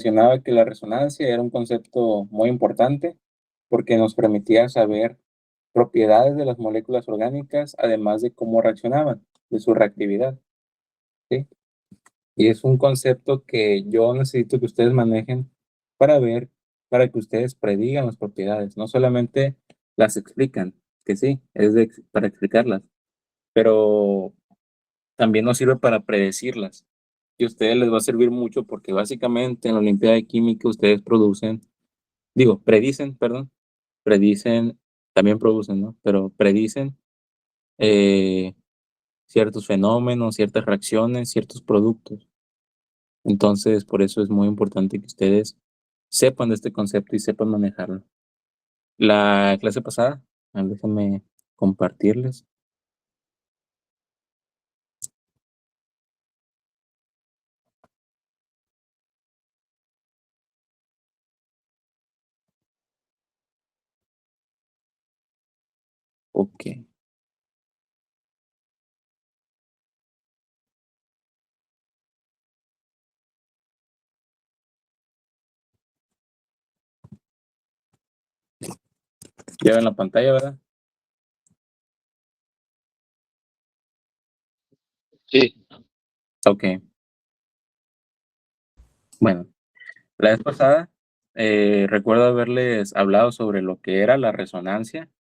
mencionaba que la resonancia era un concepto muy importante porque nos permitía saber propiedades de las moléculas orgánicas, además de cómo reaccionaban, de su reactividad, ¿sí? Y es un concepto que yo necesito que ustedes manejen para ver, para que ustedes predigan las propiedades, no solamente las explican, que sí, para explicarlas, pero también nos sirve para predecirlas. Y a ustedes les va a servir mucho porque básicamente en la Olimpiada de Química ustedes predicen, perdón, predicen, también producen, ¿no? Pero predicen eh, ciertos fenómenos, ciertas reacciones, ciertos productos. Entonces, por eso es muy importante que ustedes sepan de este concepto y sepan manejarlo. La clase pasada, déjenme compartirles. Ok. Ya ven la pantalla, ¿verdad? Sí, Ok. Bueno, la vez pasada recuerdo haberles hablado sobre lo que era la resonancia,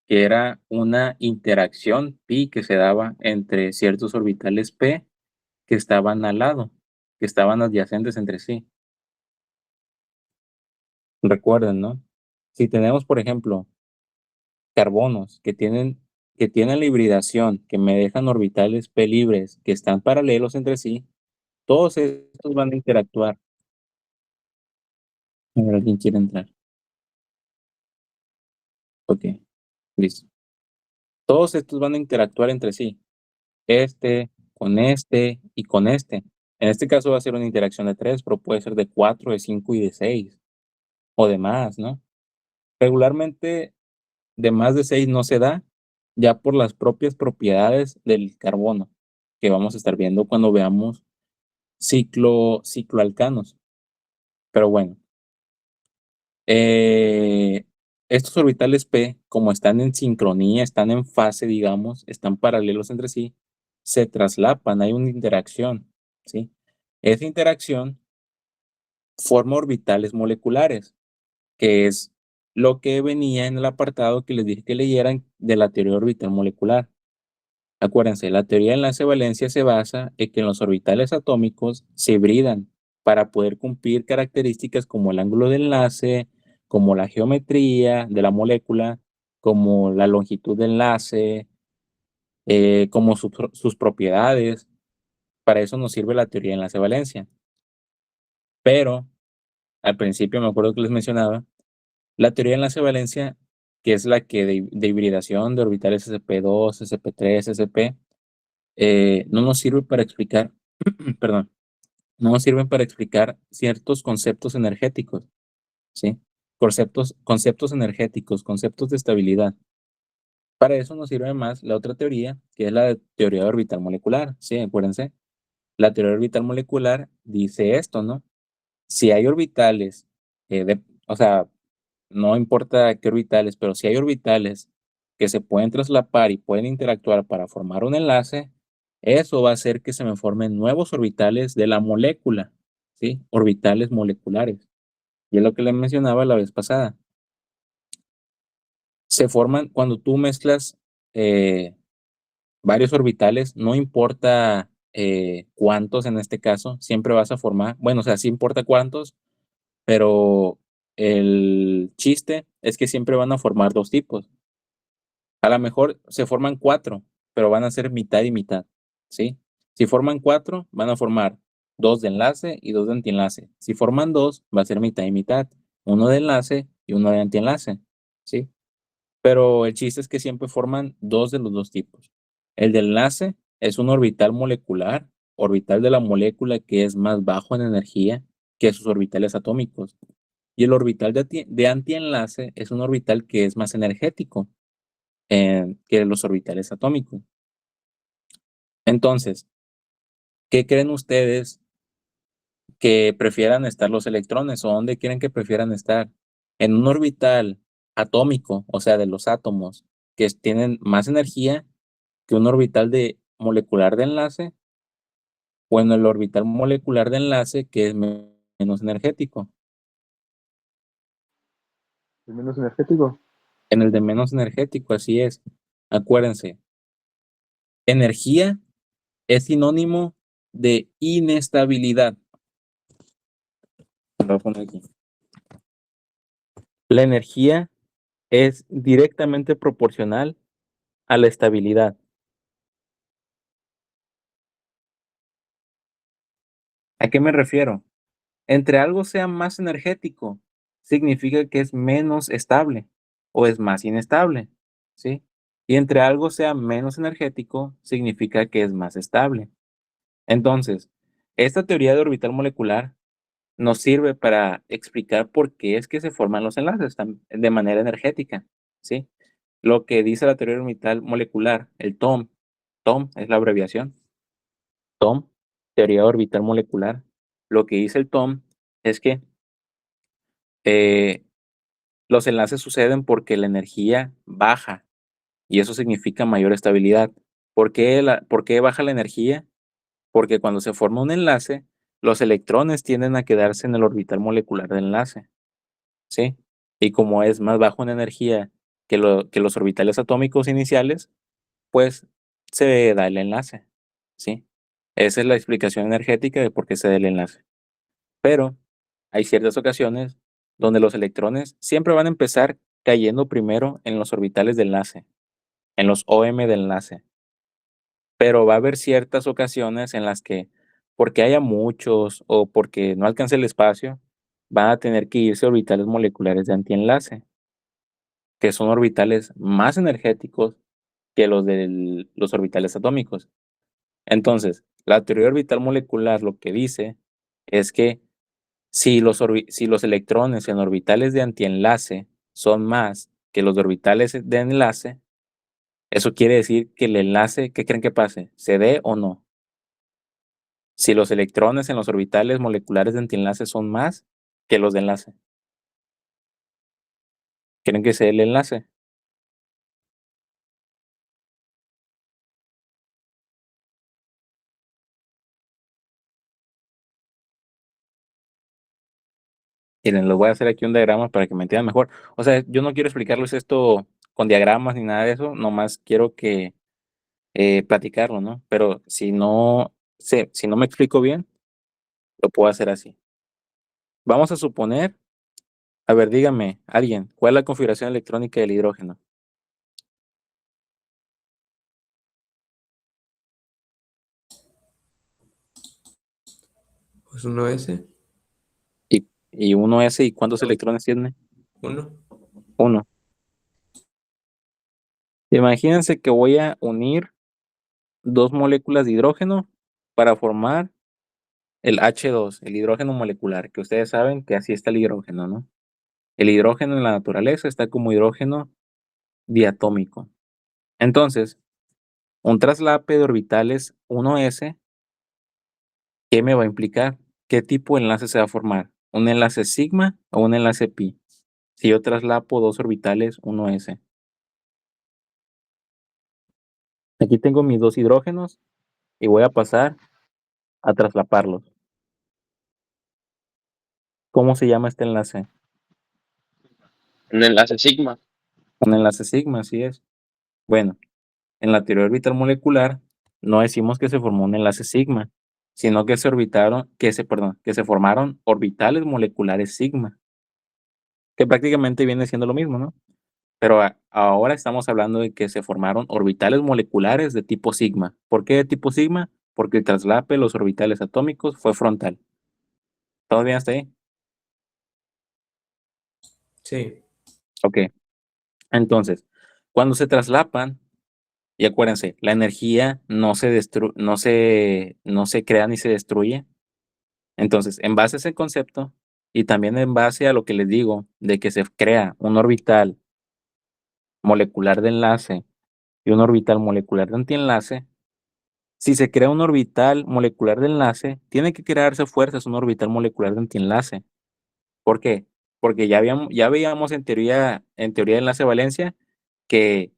que era una interacción pi que se daba entre ciertos orbitales p que estaban al lado, que estaban adyacentes entre sí. Recuerden, ¿no? Si tenemos, por ejemplo, carbonos que tienen la hibridación, que me dejan orbitales p libres, que están paralelos entre sí, todos estos van a interactuar. A ver, ¿alguien quiere entrar? Ok, listo. Todos estos van a interactuar entre sí. Con este y con este. En este caso va a ser una interacción de 3, pero puede ser de 4, de 5 y de 6, o de más, ¿no? Regularmente de más de 6 no se da, ya por las propias propiedades del carbono, que vamos a estar viendo cuando veamos cicloalcanos. Pero bueno, eh, estos orbitales p, como están en sincronía, están en fase, digamos, están paralelos entre sí, se traslapan, hay una interacción, ¿sí? Esa interacción forma orbitales moleculares, que es lo que venía en el apartado que les dije que leyeran de la teoría orbital molecular. Acuérdense, la teoría de enlace-valencia se basa en que los orbitales atómicos se hibridan para poder cumplir características como el ángulo de enlace, como la geometría de la molécula, como la longitud de enlace, como sus propiedades. Para eso nos sirve la teoría de enlace-valencia. Pero al principio me acuerdo que les mencionaba, la teoría de enlace-valencia, que es la que de hibridación de orbitales sp2, sp3, sp, no nos sirve para explicar, perdón, no nos sirven para explicar ciertos conceptos energéticos, ¿sí? Conceptos energéticos, conceptos de estabilidad. Para eso nos sirve más la otra teoría, que es la de teoría orbital molecular, ¿sí? Acuérdense, la teoría orbital molecular dice esto, ¿no? Si hay orbitales, o sea, no importa qué orbitales, pero si hay orbitales que se pueden traslapar y pueden interactuar para formar un enlace, eso va a hacer que se me formen nuevos orbitales de la molécula, ¿sí? Orbitales moleculares. Y es lo que les mencionaba la vez pasada. Se forman cuando tú mezclas varios orbitales, no importa cuántos en este caso, siempre vas a formar, bueno, o sea, sí importa cuántos, pero el chiste es que siempre van a formar dos tipos. A lo mejor se forman 4, pero van a ser mitad y mitad, ¿sí? Si forman 4, van a formar 2 de enlace y 2 de antienlace. Si forman 2, va a ser mitad y mitad, uno de enlace y uno de antienlace, ¿sí? Pero el chiste es que siempre forman 2 de los dos tipos. El de enlace es un orbital molecular, orbital de la molécula que es más bajo en energía que sus orbitales atómicos. Y el orbital de antienlace es un orbital que es más energético que los orbitales atómicos. Entonces, ¿qué creen ustedes que prefieran estar los electrones o dónde quieren que prefieran estar. En un orbital atómico, o sea, de los átomos, que tienen más energía que un orbital de molecular de enlace, o en el orbital molecular de enlace que es menos energético. ¿El menos energético? En el de menos energético, así es. Acuérdense, energía es sinónimo de inestabilidad. Lo voy a poner aquí. La energía es directamente proporcional a la estabilidad. ¿A qué me refiero? Entre algo sea más energético, significa que es menos estable o es más inestable, ¿sí? Y entre algo sea menos energético, significa que es más estable. Entonces, esta teoría de orbital molecular nos sirve para explicar por qué es que se forman los enlaces de manera energética, ¿sí? Lo que dice la teoría orbital molecular, el TOM es la abreviación, TOM, teoría orbital molecular. Lo que dice el TOM es que eh, los enlaces suceden porque la energía baja y eso significa mayor estabilidad. ¿Por qué baja la energía? Porque cuando se forma un enlace, los electrones tienden a quedarse en el orbital molecular del enlace, ¿sí? Y como es más bajo en energía que los orbitales atómicos iniciales, pues se da el enlace, ¿sí? Esa es la explicación energética de por qué se da el enlace. Pero hay ciertas ocasiones donde los electrones siempre van a empezar cayendo primero en los orbitales de enlace, en los OM de enlace. Pero va a haber ciertas ocasiones en las que, porque haya muchos o porque no alcance el espacio, van a tener que irse a orbitales moleculares de antienlace, que son orbitales más energéticos que los de los orbitales atómicos. Entonces, la teoría orbital molecular lo que dice es que si los electrones en orbitales de antienlace son más que los de orbitales de enlace, eso quiere decir que el enlace, ¿qué creen que pase? ¿Se dé o no? Si los electrones en los orbitales moleculares de antienlace son más que los de enlace, ¿creen que se dé el enlace? Miren, les voy a hacer aquí un diagrama para que me entiendan mejor. O sea, yo no quiero explicarles esto con diagramas ni nada de eso, nomás quiero que platicarlo, ¿no? Pero si no me explico bien, lo puedo hacer así. Vamos a suponer, a ver, dígame, alguien, ¿cuál es la configuración electrónica del hidrógeno? Pues uno S, Y 1s, ¿y cuántos electrones tiene? uno. 1. Imagínense que voy a unir dos moléculas de hidrógeno para formar el H2, el hidrógeno molecular, que ustedes saben que así está el hidrógeno, ¿no? El hidrógeno en la naturaleza está como hidrógeno diatómico. Entonces, un traslape de orbitales 1s, ¿qué me va a implicar? ¿Qué tipo de enlace se va a formar? ¿Un enlace sigma o un enlace pi? Si yo traslapo dos orbitales 1s. Aquí tengo mis dos hidrógenos y voy a pasar a traslaparlos. ¿Cómo se llama este enlace? Un enlace sigma. Un enlace sigma, así es. Bueno, en la teoría orbital molecular no decimos que se formó un enlace sigma, sino que que se formaron orbitales moleculares sigma, que prácticamente viene siendo lo mismo, ¿no? Pero ahora estamos hablando de que se formaron orbitales moleculares de tipo sigma. ¿Por qué de tipo sigma? Porque el traslape de los orbitales atómicos fue frontal. ¿Todo bien hasta ahí? Sí. Ok. Entonces, cuando se traslapan, y acuérdense, la energía no se crea ni se destruye. Entonces, en base a ese concepto, y también en base a lo que les digo, de que se crea un orbital molecular de enlace y un orbital molecular de antienlace, Si se crea un orbital molecular de enlace, tiene que crearse fuerzas un orbital molecular de antienlace. ¿Por qué? Porque ya veíamos en teoría de enlace-valencia que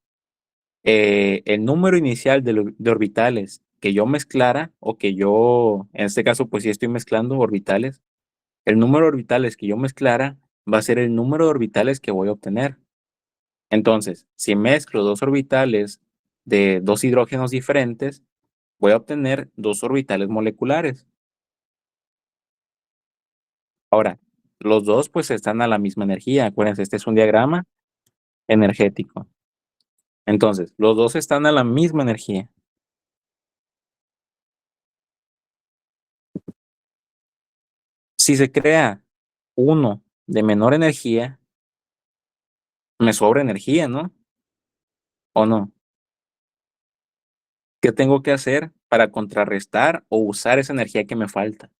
el número inicial de orbitales que yo mezclara, o que yo, en este caso, pues sí estoy mezclando orbitales, el número de orbitales que yo mezclara va a ser el número de orbitales que voy a obtener. Entonces, si mezclo dos orbitales de dos hidrógenos diferentes, voy a obtener dos orbitales moleculares. Ahora, los dos pues están a la misma energía. Acuérdense, este es un diagrama energético. Entonces, los dos están a la misma energía. Si se crea uno de menor energía, me sobra energía, ¿no? ¿O no? ¿Qué tengo que hacer para contrarrestar o usar esa energía que me falta?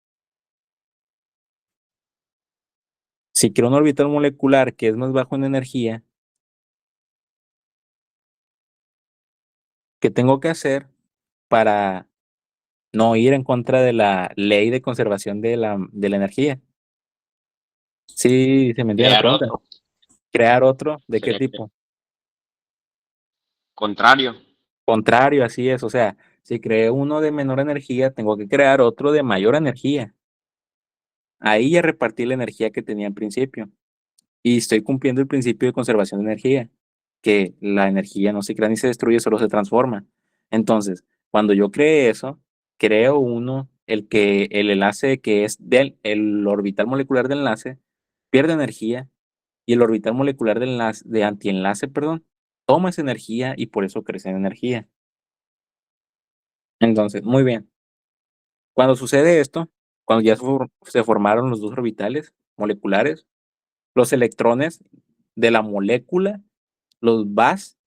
Si quiero un orbital molecular que es más bajo en energía, ¿qué tengo que hacer para no ir en contra de la ley de conservación de la energía? Sí, se me entiende la Crear pregunta. otro. Crear otro, ¿de qué Sería tipo? contrario. Contrario, así es. O sea, si creé uno de menor energía, tengo que crear otro de mayor energía. Ahí ya repartí la energía que tenía al principio. Y estoy cumpliendo el principio de conservación de energía, que la energía no se crea ni se destruye, solo se transforma. Entonces, cuando yo creé eso, creo uno, el enlace que es el orbital molecular de enlace, pierde energía, y el orbital molecular de enlace, de antienlace, perdón, toma esa energía y por eso crece en energía. Entonces, muy bien. Cuando sucede esto, cuando ya se formaron los dos orbitales moleculares, los electrones de la molécula los vas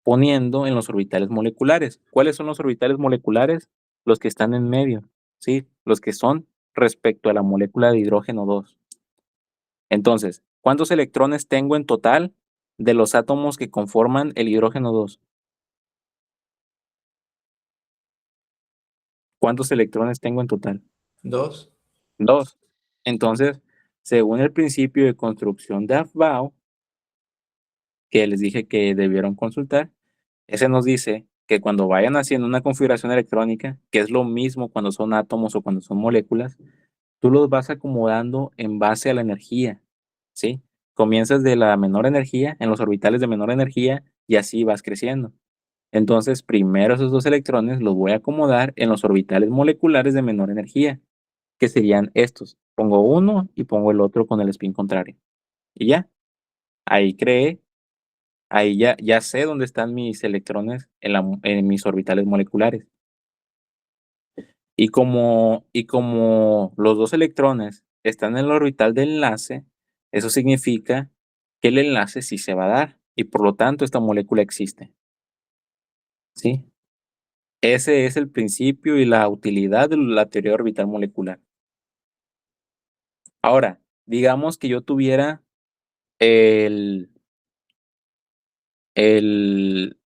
poniendo en los orbitales moleculares. ¿Cuáles son los orbitales moleculares? Los que están en medio, ¿sí? Los que son respecto a la molécula de hidrógeno 2. Entonces, ¿cuántos electrones tengo en total de los átomos que conforman el hidrógeno 2? ¿Cuántos electrones tengo en total? 2. 2. Entonces, según el principio de construcción de Aufbau, que les dije que debieron consultar, ese nos dice que cuando vayan haciendo una configuración electrónica, que es lo mismo cuando son átomos o cuando son moléculas, tú los vas acomodando en base a la energía, ¿sí? Comienzas de la menor energía, en los orbitales de menor energía, y así vas creciendo. Entonces, primero esos dos electrones los voy a acomodar en los orbitales moleculares de menor energía, que serían estos. Pongo uno y pongo el otro con el spin contrario. Y ya, ahí creé. Ahí ya sé dónde están mis electrones en mis orbitales moleculares. Y como los dos electrones están en el orbital de enlace, eso significa que el enlace sí se va a dar y por lo tanto esta molécula existe. ¿Sí? Ese es el principio y la utilidad de la teoría orbital molecular. Ahora, digamos que yo tuviera el,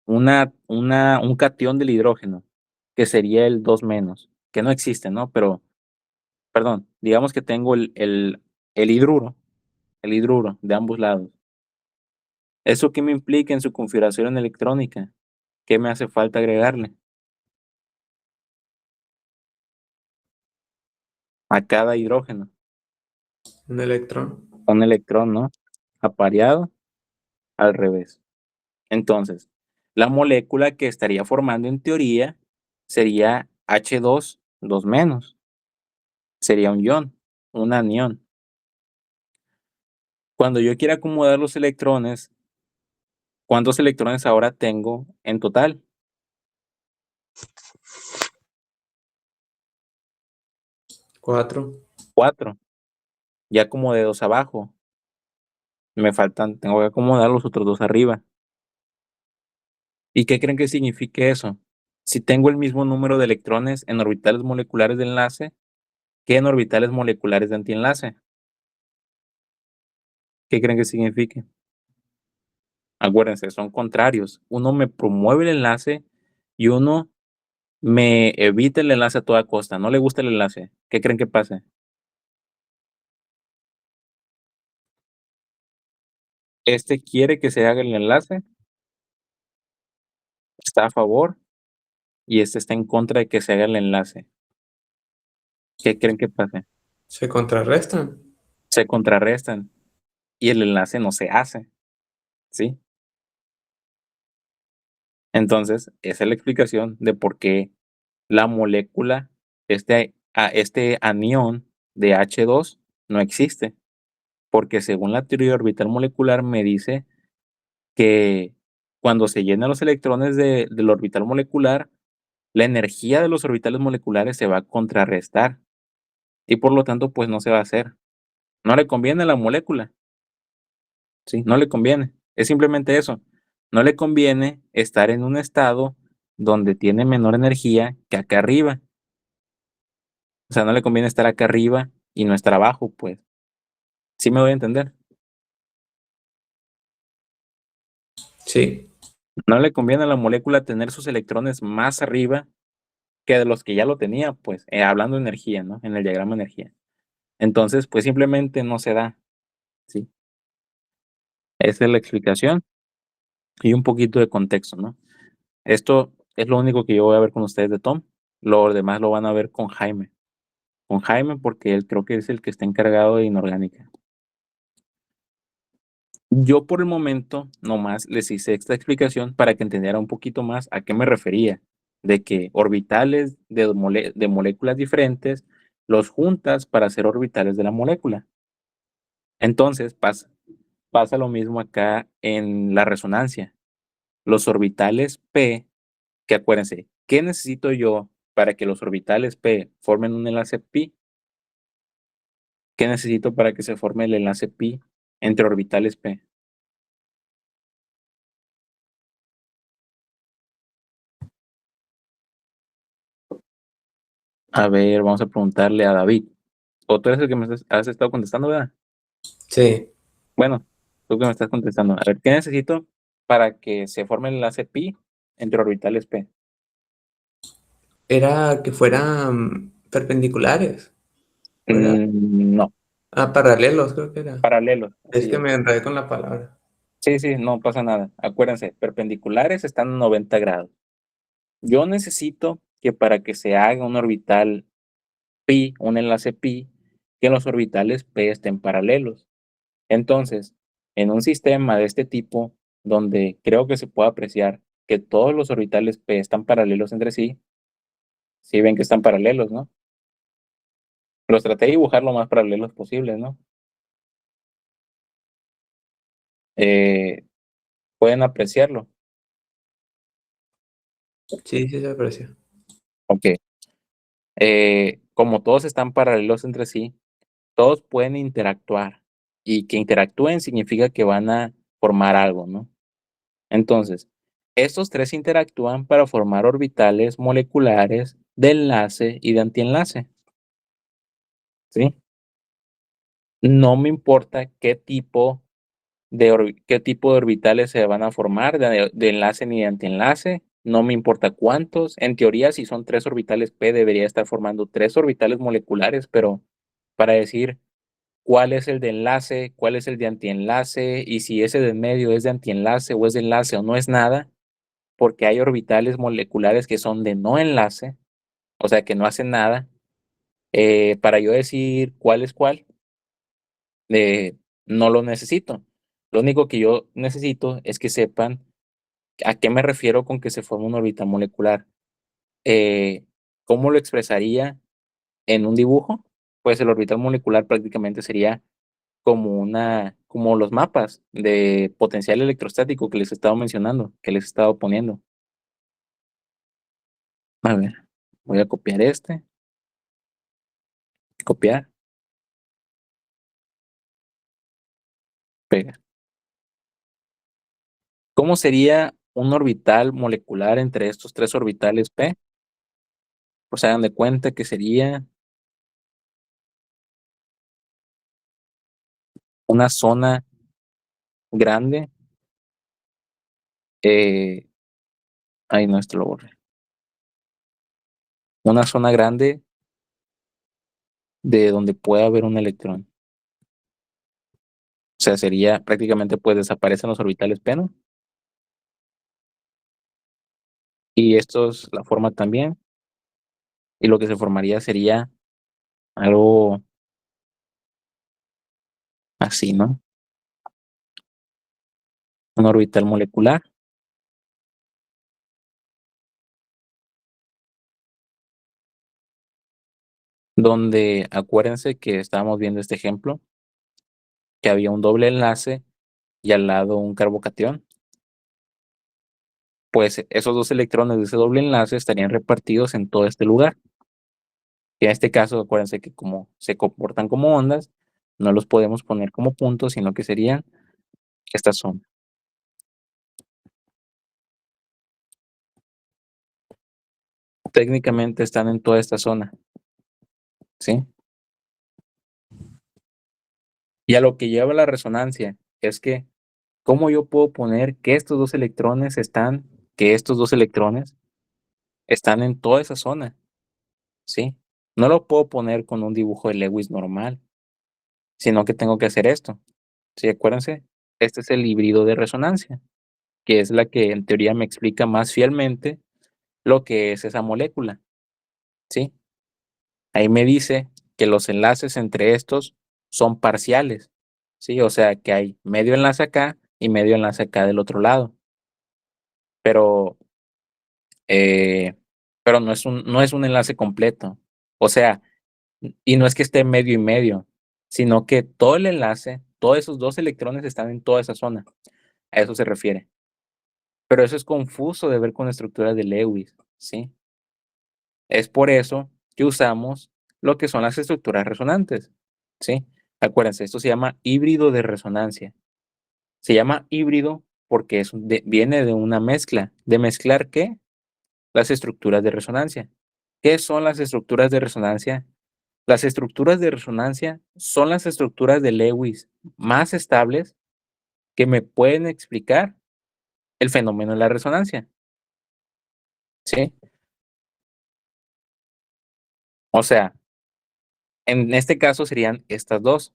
un catión del hidrógeno, que sería el 2 menos, que no existe, ¿no? Pero, perdón, digamos que tengo el hidruro de ambos lados. ¿Eso qué me implica en su configuración electrónica? ¿Qué me hace falta agregarle? A cada hidrógeno, Un electrón. un electrón, ¿no? Apareado al revés. Entonces, la molécula que estaría formando en teoría sería H2, 2 menos. Sería un ion, un anión. Cuando yo quiera acomodar los electrones, ¿cuántos electrones ahora tengo en total? 4. 4. Ya acomodé 2 abajo. Me faltan, tengo que acomodar los otros 2 arriba. ¿Y qué creen que signifique eso? Si tengo el mismo número de electrones en orbitales moleculares de enlace que en orbitales moleculares de antienlace. ¿Qué creen que signifique? Acuérdense, son contrarios. Uno me promueve el enlace y uno me evita el enlace a toda costa, no le gusta el enlace, ¿qué creen que pase? Este quiere que se haga el enlace, está a favor, y este está en contra de que se haga el enlace. ¿Qué creen que pase? Se contrarrestan. Se contrarrestan y el enlace no se hace, ¿sí? Entonces, esa es la explicación de por qué la molécula, este anión de H2 no existe, porque según la teoría orbital molecular me dice que cuando se llenan los electrones del orbital molecular, la energía de los orbitales moleculares se va a contrarrestar y por lo tanto, pues no se va a hacer. No le conviene a la molécula, ¿sí? No le conviene. Es simplemente eso. No le conviene estar en un estado donde tiene menor energía que acá arriba. O sea, no le conviene estar acá arriba y no estar abajo, pues. ¿Sí me voy a entender? Sí. No le conviene a la molécula tener sus electrones más arriba que de los que ya lo tenía, pues, hablando de energía, ¿no? En el diagrama de energía. Entonces, pues simplemente no se da, ¿sí? Esa es la explicación y un poquito de contexto, ¿no? Esto es lo único que yo voy a ver con ustedes de Tom. Lo demás lo van a ver con Jaime. Con Jaime porque él creo que es el que está encargado de inorgánica. Yo por el momento nomás les hice esta explicación para que entendieran un poquito más a qué me refería, de que orbitales de moléculas diferentes los juntas para hacer orbitales de la molécula. Entonces pasa lo mismo acá en la resonancia. Los orbitales P, que acuérdense, ¿qué necesito yo para que los orbitales P formen un enlace pi? ¿Qué necesito para que se forme el enlace pi entre orbitales P? A ver, vamos a preguntarle a David. O tú eres el que me has estado contestando, ¿verdad? Sí. Bueno, tú que me estás contestando. A ver, ¿qué necesito para que se forme el enlace pi entre orbitales P? Era que fueran perpendiculares. ¿Verdad? No, Paralelos, creo que era. paralelos. Es Así que es. me enredé con la palabra. Sí, sí, no pasa nada. Acuérdense, perpendiculares están a 90 grados. Yo necesito que para que se haga un orbital pi, un enlace pi, que los orbitales P estén paralelos. Entonces, en un sistema de este tipo, donde creo que se puede apreciar que todos los orbitales P están paralelos entre sí, si ven que están paralelos, ¿no? Los traté de dibujar lo más paralelos posibles, ¿no? Pueden apreciarlo. Sí, sí se aprecia. Ok. Como todos están paralelos entre sí, todos pueden interactuar. Y que interactúen significa que van a formar algo, ¿no? Entonces, estos tres interactúan para formar orbitales moleculares de enlace y de antienlace, ¿sí? No me importa qué tipo de orbitales se van a formar, de enlace ni de antienlace, no me importa cuántos. En teoría, si son 3 orbitales P, debería estar formando 3 orbitales moleculares, pero para decir cuál es el de enlace, cuál es el de antienlace, y si ese de en medio es de antienlace o es de enlace o no es nada, porque hay orbitales moleculares que son de no enlace, o sea, que no hacen nada. Para yo decir cuál es cuál, no lo necesito. Lo único que yo necesito es que sepan a qué me refiero con que se forma un orbital molecular. ¿Cómo lo expresaría en un dibujo? Pues el orbital molecular prácticamente sería como los mapas de potencial electrostático que les he estado mencionando, que les he estado poniendo. A ver, voy a copiar copiar, pegar. ¿Cómo sería un orbital molecular entre estos 3 orbitales P? Pues hagan de cuenta que sería una zona grande. Ay, no, esto lo borré. una zona grande de donde pueda haber un electrón. O sea, sería prácticamente pues desaparecen los orbitales p, ¿no? Y estos la forma también. Y lo que se formaría sería algo así, ¿no? Un orbital molecular. Donde acuérdense que estábamos viendo este ejemplo, que había un doble enlace y al lado un carbocatión. Pues esos dos electrones de ese doble enlace estarían repartidos en todo este lugar. Y en este caso, acuérdense que como se comportan como ondas, no los podemos poner como puntos, sino que serían esta zona. Técnicamente están en toda esta zona, ¿sí? Y a lo que lleva la resonancia es que, ¿cómo yo puedo poner que estos dos electrones están en toda esa zona? ¿Sí? No lo puedo poner con un dibujo de Lewis normal, sino que tengo que hacer esto. ¿Sí? Acuérdense, este es el híbrido de resonancia, que es la que en teoría me explica más fielmente lo que es esa molécula. ¿Sí? Ahí me dice que los enlaces entre estos son parciales. ¿Sí? O sea que hay medio enlace acá y medio enlace acá del otro lado. Pero no es un enlace completo. O sea, y no es que esté medio y medio, sino que todo el enlace, todos esos dos electrones están en toda esa zona. A eso se refiere. Pero eso es confuso de ver con estructuras de Lewis, ¿sí? Es por eso que usamos lo que son las estructuras resonantes, ¿sí? Acuérdense, esto se llama híbrido de resonancia. Se llama híbrido porque viene de una mezcla. ¿De mezclar qué? Las estructuras de resonancia. ¿Qué son las estructuras de resonancia? Las estructuras de resonancia son las estructuras de Lewis más estables que me pueden explicar el fenómeno de la resonancia. ¿Sí? O sea, en este caso serían estas dos,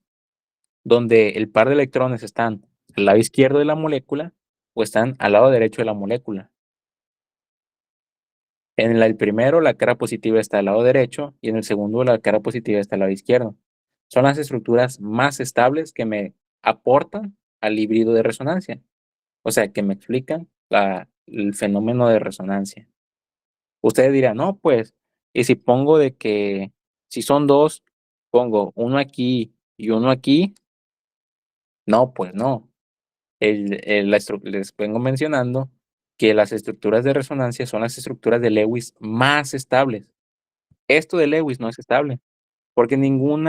donde el par de electrones están al lado izquierdo de la molécula o están al lado derecho de la molécula. En el primero, la cara positiva está al lado derecho y en el segundo, la cara positiva está al lado izquierdo. Son las estructuras más estables que me aportan al híbrido de resonancia. O sea, que me explican el fenómeno de resonancia. Ustedes dirán, no, pues, y si pongo de que, si son dos, pongo uno aquí y uno aquí, no, pues no. Les vengo mencionando que las estructuras de resonancia son las estructuras de Lewis más estables. Esto de Lewis no es estable, porque ningún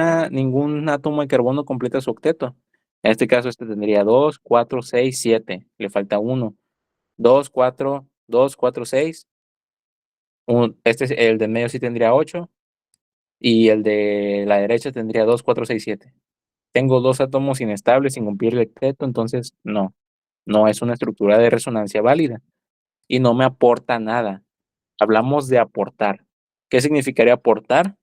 átomo de carbono completa su octeto. En este caso, este tendría 2, 4, 6, 7. Le falta 1. 2, 4, 2, 4, 6. El de medio sí tendría 8. Y el de la derecha tendría 2, 4, 6, 7. Tengo dos átomos inestables sin cumplir el octeto, entonces no es una estructura de resonancia válida. Y no me aporta nada. Hablamos de aportar. ¿Qué significaría aportar?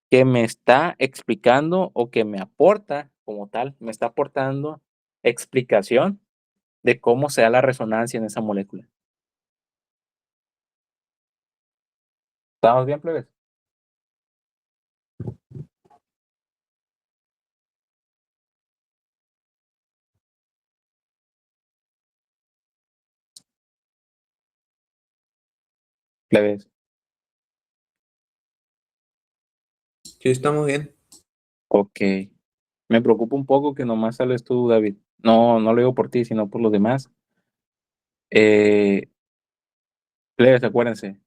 Que me está explicando o que me aporta como tal, me está aportando explicación de cómo se da la resonancia en esa molécula. ¿Estamos bien, plebes? Plebes. Sí, estamos bien. Ok. Me preocupa un poco que nomás sales tú, David. No lo digo por ti, sino por los demás. Plebes, acuérdense.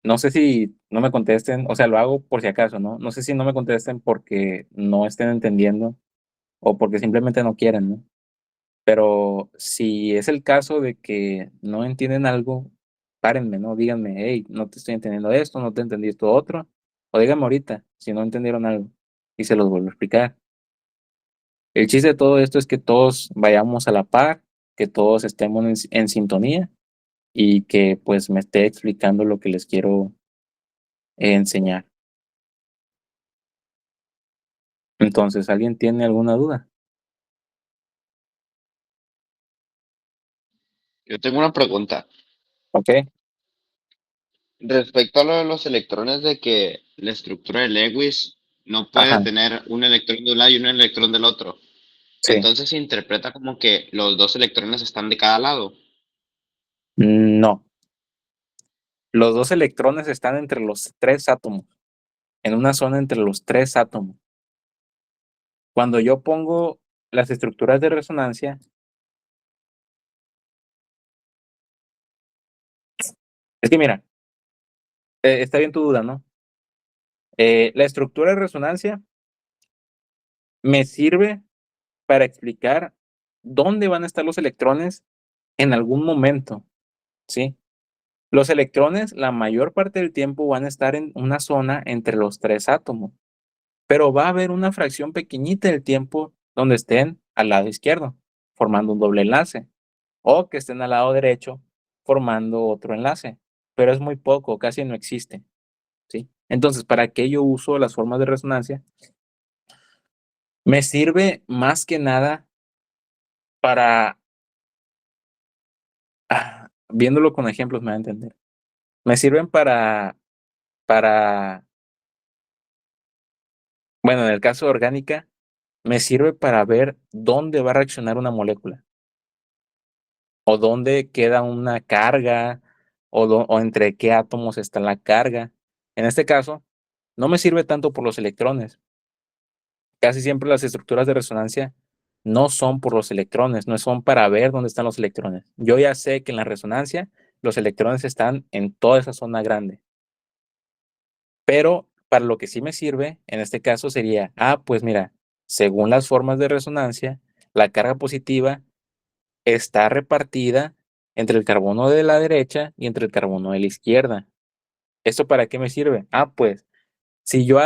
No sé si no me contesten, o sea, lo hago por si acaso, ¿no? No sé si no me contesten porque no estén entendiendo o porque simplemente no quieren, ¿no? Pero si es el caso de que no entienden algo, párenme, ¿no? Díganme, hey, no te estoy entendiendo esto, no te entendí esto otro. O díganme ahorita si no entendieron algo y se los vuelvo a explicar. El chiste de todo esto es que todos vayamos a la par, que todos estemos en sintonía y que pues me esté explicando lo que les quiero enseñar. Entonces, ¿alguien tiene alguna duda? Yo tengo una pregunta. ¿Ok? Respecto a lo de los electrones, de que la estructura de Lewis no puede Ajá, tener un electrón de un lado y un electrón del otro. sí. Entonces se interpreta como que los dos electrones están de cada lado. No. Los dos electrones están entre los tres átomos, en una zona entre los tres átomos. Cuando yo pongo las estructuras de resonancia, es que mira, está bien tu duda, ¿no? La estructura de resonancia me sirve para explicar dónde van a estar los electrones en algún momento, ¿sí? Los electrones, la mayor parte del tiempo, van a estar en una zona entre los tres átomos, pero va a haber una fracción pequeñita del tiempo donde estén al lado izquierdo, formando un doble enlace, o que estén al lado derecho, formando otro enlace, pero es muy poco, casi no existe, ¿sí? Entonces, ¿para qué yo uso las formas de resonancia? Me sirve más que nada para, viéndolo con ejemplos me va a entender, me sirven para, bueno, en el caso de orgánica, me sirve para ver dónde va a reaccionar una molécula, o dónde queda una carga, o entre qué átomos está la carga. En este caso, no me sirve tanto por los electrones. Casi siempre las estructuras de resonancia no son por los electrones, no son para ver dónde están los electrones. Yo ya sé que en la resonancia los electrones están en toda esa zona grande. Pero para lo que sí me sirve, en este caso sería, pues mira, según las formas de resonancia, la carga positiva está repartida entre el carbono de la derecha y entre el carbono de la izquierda. ¿Esto para qué me sirve? Pues si yo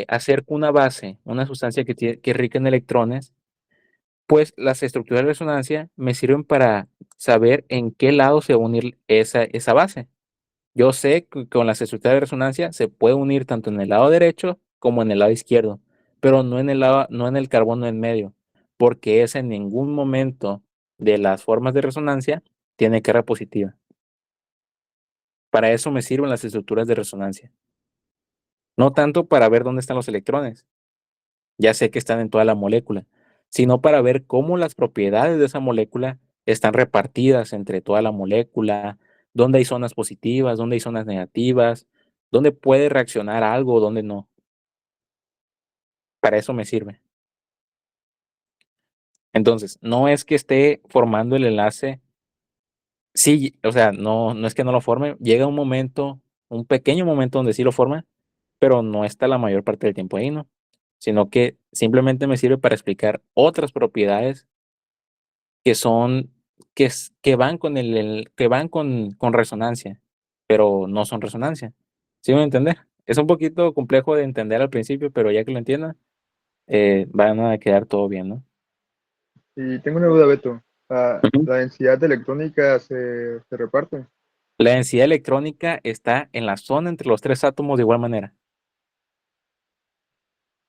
acerco una base, una sustancia que es rica en electrones, pues las estructuras de resonancia me sirven para saber en qué lado se va a unir esa base. Yo sé que con las estructuras de resonancia se puede unir tanto en el lado derecho como en el lado izquierdo, pero no en el carbono en medio, porque ese en ningún momento de las formas de resonancia tiene carga positiva. Para eso me sirven las estructuras de resonancia. No tanto para ver dónde están los electrones, ya sé que están en toda la molécula, sino para ver cómo las propiedades de esa molécula están repartidas entre toda la molécula, dónde hay zonas positivas, dónde hay zonas negativas, dónde puede reaccionar algo, dónde no. Para eso me sirve. Entonces, no es que esté formando el enlace, sí, o sea, no es que no lo forme, llega un momento, un pequeño momento donde sí lo forma, pero no está la mayor parte del tiempo ahí, ¿no? Sino que simplemente me sirve para explicar otras propiedades que son, que van que van con resonancia, pero no son resonancia. ¿Sí me voy a entender? Es un poquito complejo de entender al principio, pero ya que lo entiendan, van a quedar todo bien, ¿no? Y tengo una duda, Beto. Ujú. ¿La densidad electrónica se reparte? La densidad electrónica está en la zona entre los tres átomos de igual manera.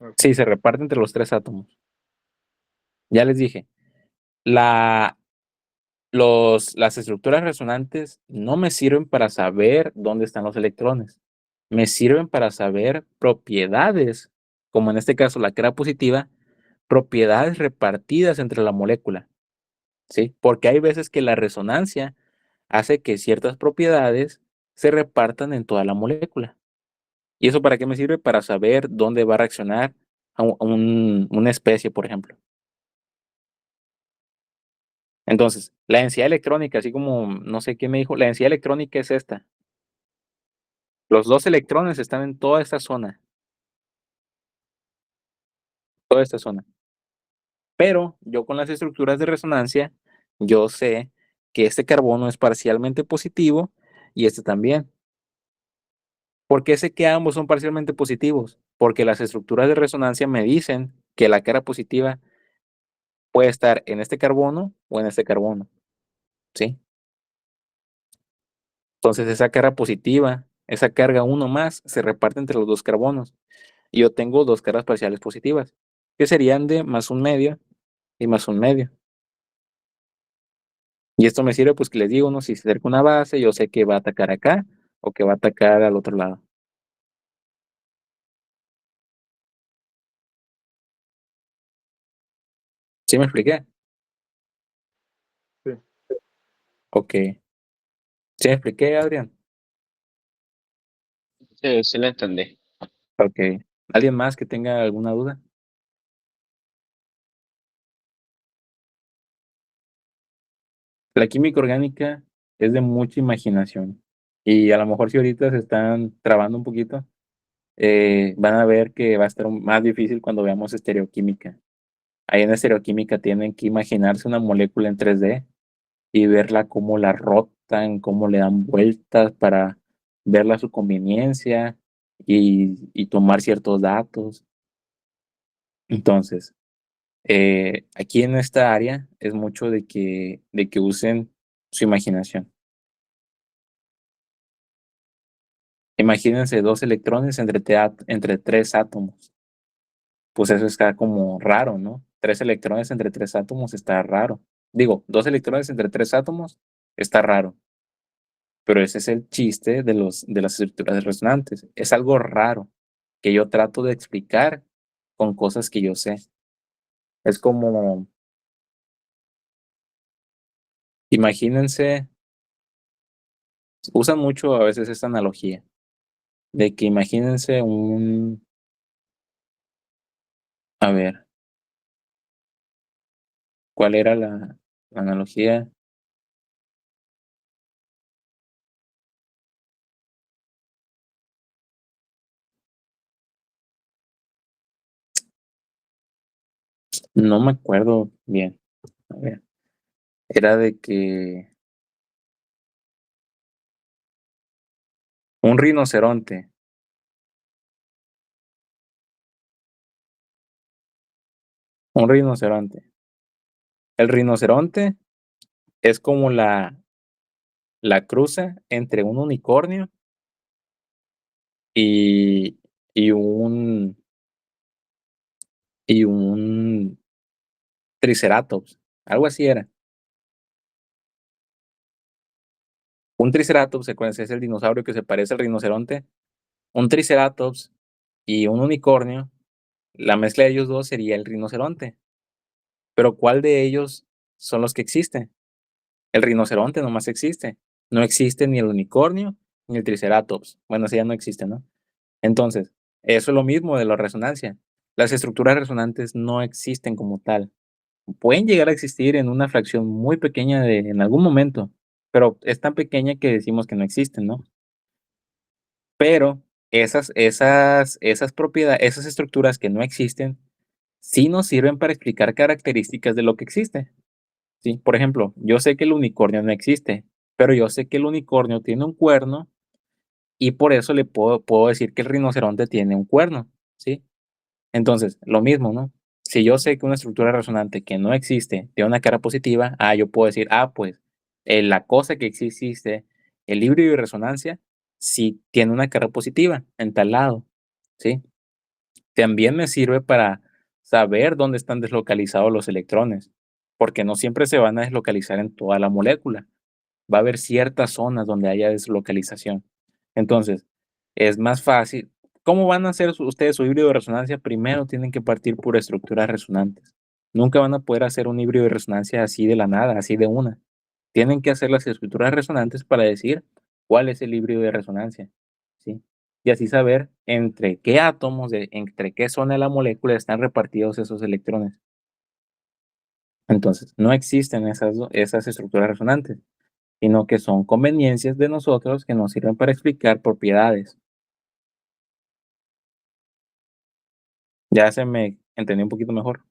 Ok. Sí, se reparte entre los tres átomos. Ya les dije, la, las estructuras resonantes no me sirven para saber dónde están los electrones. Me sirven para saber propiedades, como en este caso la carga positiva, propiedades repartidas entre la molécula, ¿sí? Porque hay veces que la resonancia hace que ciertas propiedades se repartan en toda la molécula. ¿Y eso para qué me sirve? Para saber dónde va a reaccionar una especie, por ejemplo. Entonces, la densidad electrónica, así como no sé qué me dijo, la densidad electrónica es esta. Los dos electrones están en toda esta zona. Pero yo con las estructuras de resonancia, yo sé que este carbono es parcialmente positivo y este también. ¿Por qué sé que ambos son parcialmente positivos? Porque las estructuras de resonancia me dicen que la cara positiva puede estar en este carbono o en este carbono, ¿sí? Entonces esa carga positiva, esa carga 1 más, se reparte entre los 2 carbonos. Y yo tengo 2 cargas parciales positivas, que serían de +1/2 y +1/2. Y esto me sirve, pues, que les digo, ¿no? Si se acerca una base, yo sé que va a atacar acá o que va a atacar al otro lado. ¿Sí me expliqué? Sí. Okey. ¿Sí me expliqué, Adrián? Sí, sí lo entendí. Okey. ¿Alguien más que tenga alguna duda? La química orgánica es de mucha imaginación, y a lo mejor si ahorita se están trabando un poquito, van a ver que va a estar más difícil cuando veamos estereoquímica. Ahí en estereoquímica tienen que imaginarse una molécula en 3D y verla cómo la rotan, cómo le dan vueltas para verla a su conveniencia y tomar ciertos datos. Entonces, aquí en esta área es mucho de que usen su imaginación. Imagínense 2 electrones entre 3 átomos. Pues eso está como raro, ¿no? 3 electrones entre 3 átomos está raro. Digo, 2 electrones entre 3 átomos está raro, pero ese es el chiste de las estructuras resonantes. Es algo raro que yo trato de explicar con cosas que yo sé. Es como, imagínense, usan mucho a veces esta analogía de que imagínense a ver, ¿cuál era la analogía? No me acuerdo bien. A ver, era de que un rinoceronte, un rinoceronte. El rinoceronte es como la cruza entre un unicornio y, y un, y un triceratops, algo así era. Un triceratops, ¿se acuerdan? Es el dinosaurio que se parece al rinoceronte. Un triceratops y un unicornio, la mezcla de ellos dos sería el rinoceronte. Pero ¿cuál de ellos son los que existen? El rinoceronte nomás existe. No existe ni el unicornio ni el triceratops. Bueno, ese ya no existe, ¿no? Entonces, eso es lo mismo de la resonancia. Las estructuras resonantes no existen como tal. Pueden llegar a existir en una fracción muy pequeña en algún momento, pero es tan pequeña que decimos que no existen, ¿no? Pero esas estructuras que no existen, sí nos sirven para explicar características de lo que existe, ¿sí? Por ejemplo, yo sé que el unicornio no existe, pero yo sé que el unicornio tiene un cuerno y por eso le puedo decir que el rinoceronte tiene un cuerno, ¿sí? Entonces, lo mismo, ¿no? Si yo sé que una estructura resonante que no existe tiene una cara positiva, yo puedo decir, pues, la cosa que sí existe, el híbrido de resonancia, sí tiene una cara positiva en tal lado, ¿sí? También me sirve para saber dónde están deslocalizados los electrones, porque no siempre se van a deslocalizar en toda la molécula. Va a haber ciertas zonas donde haya deslocalización. Entonces, es más fácil. ¿Cómo van a hacer ustedes su híbrido de resonancia? Primero tienen que partir por estructuras resonantes. Nunca van a poder hacer un híbrido de resonancia así de la nada, así de una. Tienen que hacer las estructuras resonantes para decir cuál es el híbrido de resonancia, ¿sí? Y así saber entre qué átomos, entre qué zona de la molécula están repartidos esos electrones. Entonces, no existen esas estructuras resonantes, sino que son conveniencias de nosotros que nos sirven para explicar propiedades. Ya se me entendió un poquito mejor.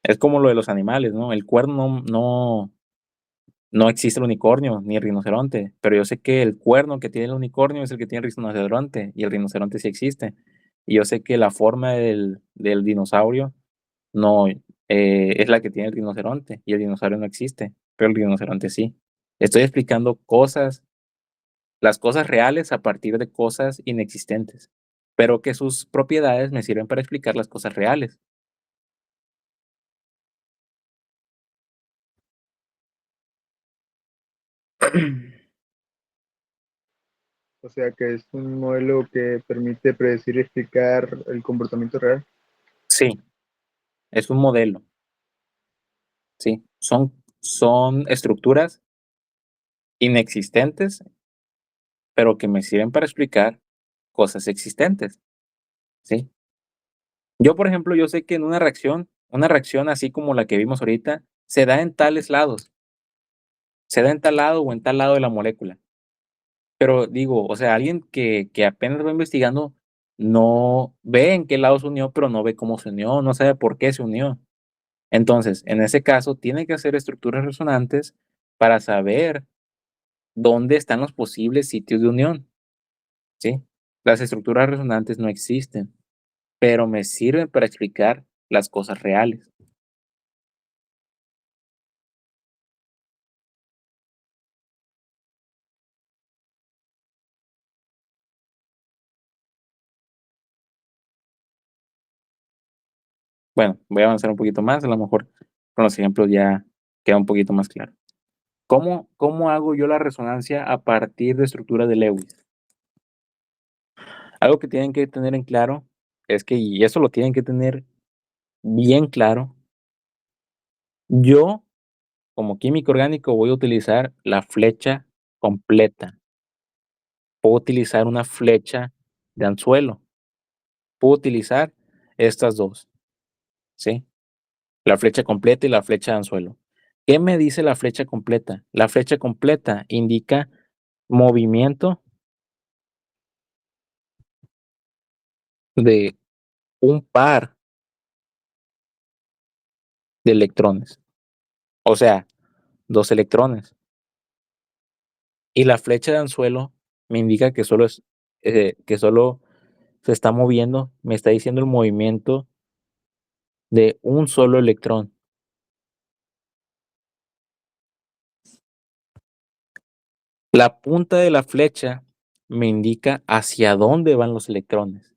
Es como lo de los animales, ¿no? El cuerno no existe el unicornio ni el rinoceronte, pero yo sé que el cuerno que tiene el unicornio es el que tiene el rinoceronte y el rinoceronte sí existe. y yo sé que la forma del dinosaurio no es la que tiene el rinoceronte, y el dinosaurio no existe, pero el rinoceronte sí. Estoy explicando cosas, las cosas reales a partir de cosas inexistentes, pero que sus propiedades me sirven para explicar las cosas reales. O sea que es un modelo que permite predecir y explicar el comportamiento real. Sí, es un modelo, sí. Son estructuras inexistentes, pero que me sirven para explicar cosas existentes, ¿sí? Yo, por ejemplo, yo sé que en una reacción así como la que vimos ahorita, se da en tales lados, se da en tal lado o en tal lado de la molécula. Pero digo, o sea, alguien que apenas va investigando, no ve en qué lado se unió, pero no ve cómo se unió, no sabe por qué se unió. Entonces, en ese caso, tiene que hacer estructuras resonantes para saber dónde están los posibles sitios de unión, ¿sí? Las estructuras resonantes no existen, pero me sirven para explicar las cosas reales. Bueno, voy a avanzar un poquito más, a lo mejor con los ejemplos ya queda un poquito más claro. ¿Cómo hago yo la resonancia a partir de estructuras de Lewis? Algo que tienen que tener en claro es que, y eso lo tienen que tener bien claro, yo como químico orgánico voy a utilizar la flecha completa. Puedo utilizar una flecha de anzuelo. Puedo utilizar estas dos, ¿sí? La flecha completa y la flecha de anzuelo. ¿Qué me dice la flecha completa? La flecha completa indica movimiento de un par de electrones, o sea, 2 electrones. Y la flecha de anzuelo me indica que solo se está moviendo, me está diciendo el movimiento de un solo electrón. La punta de la flecha me indica hacia dónde van los electrones.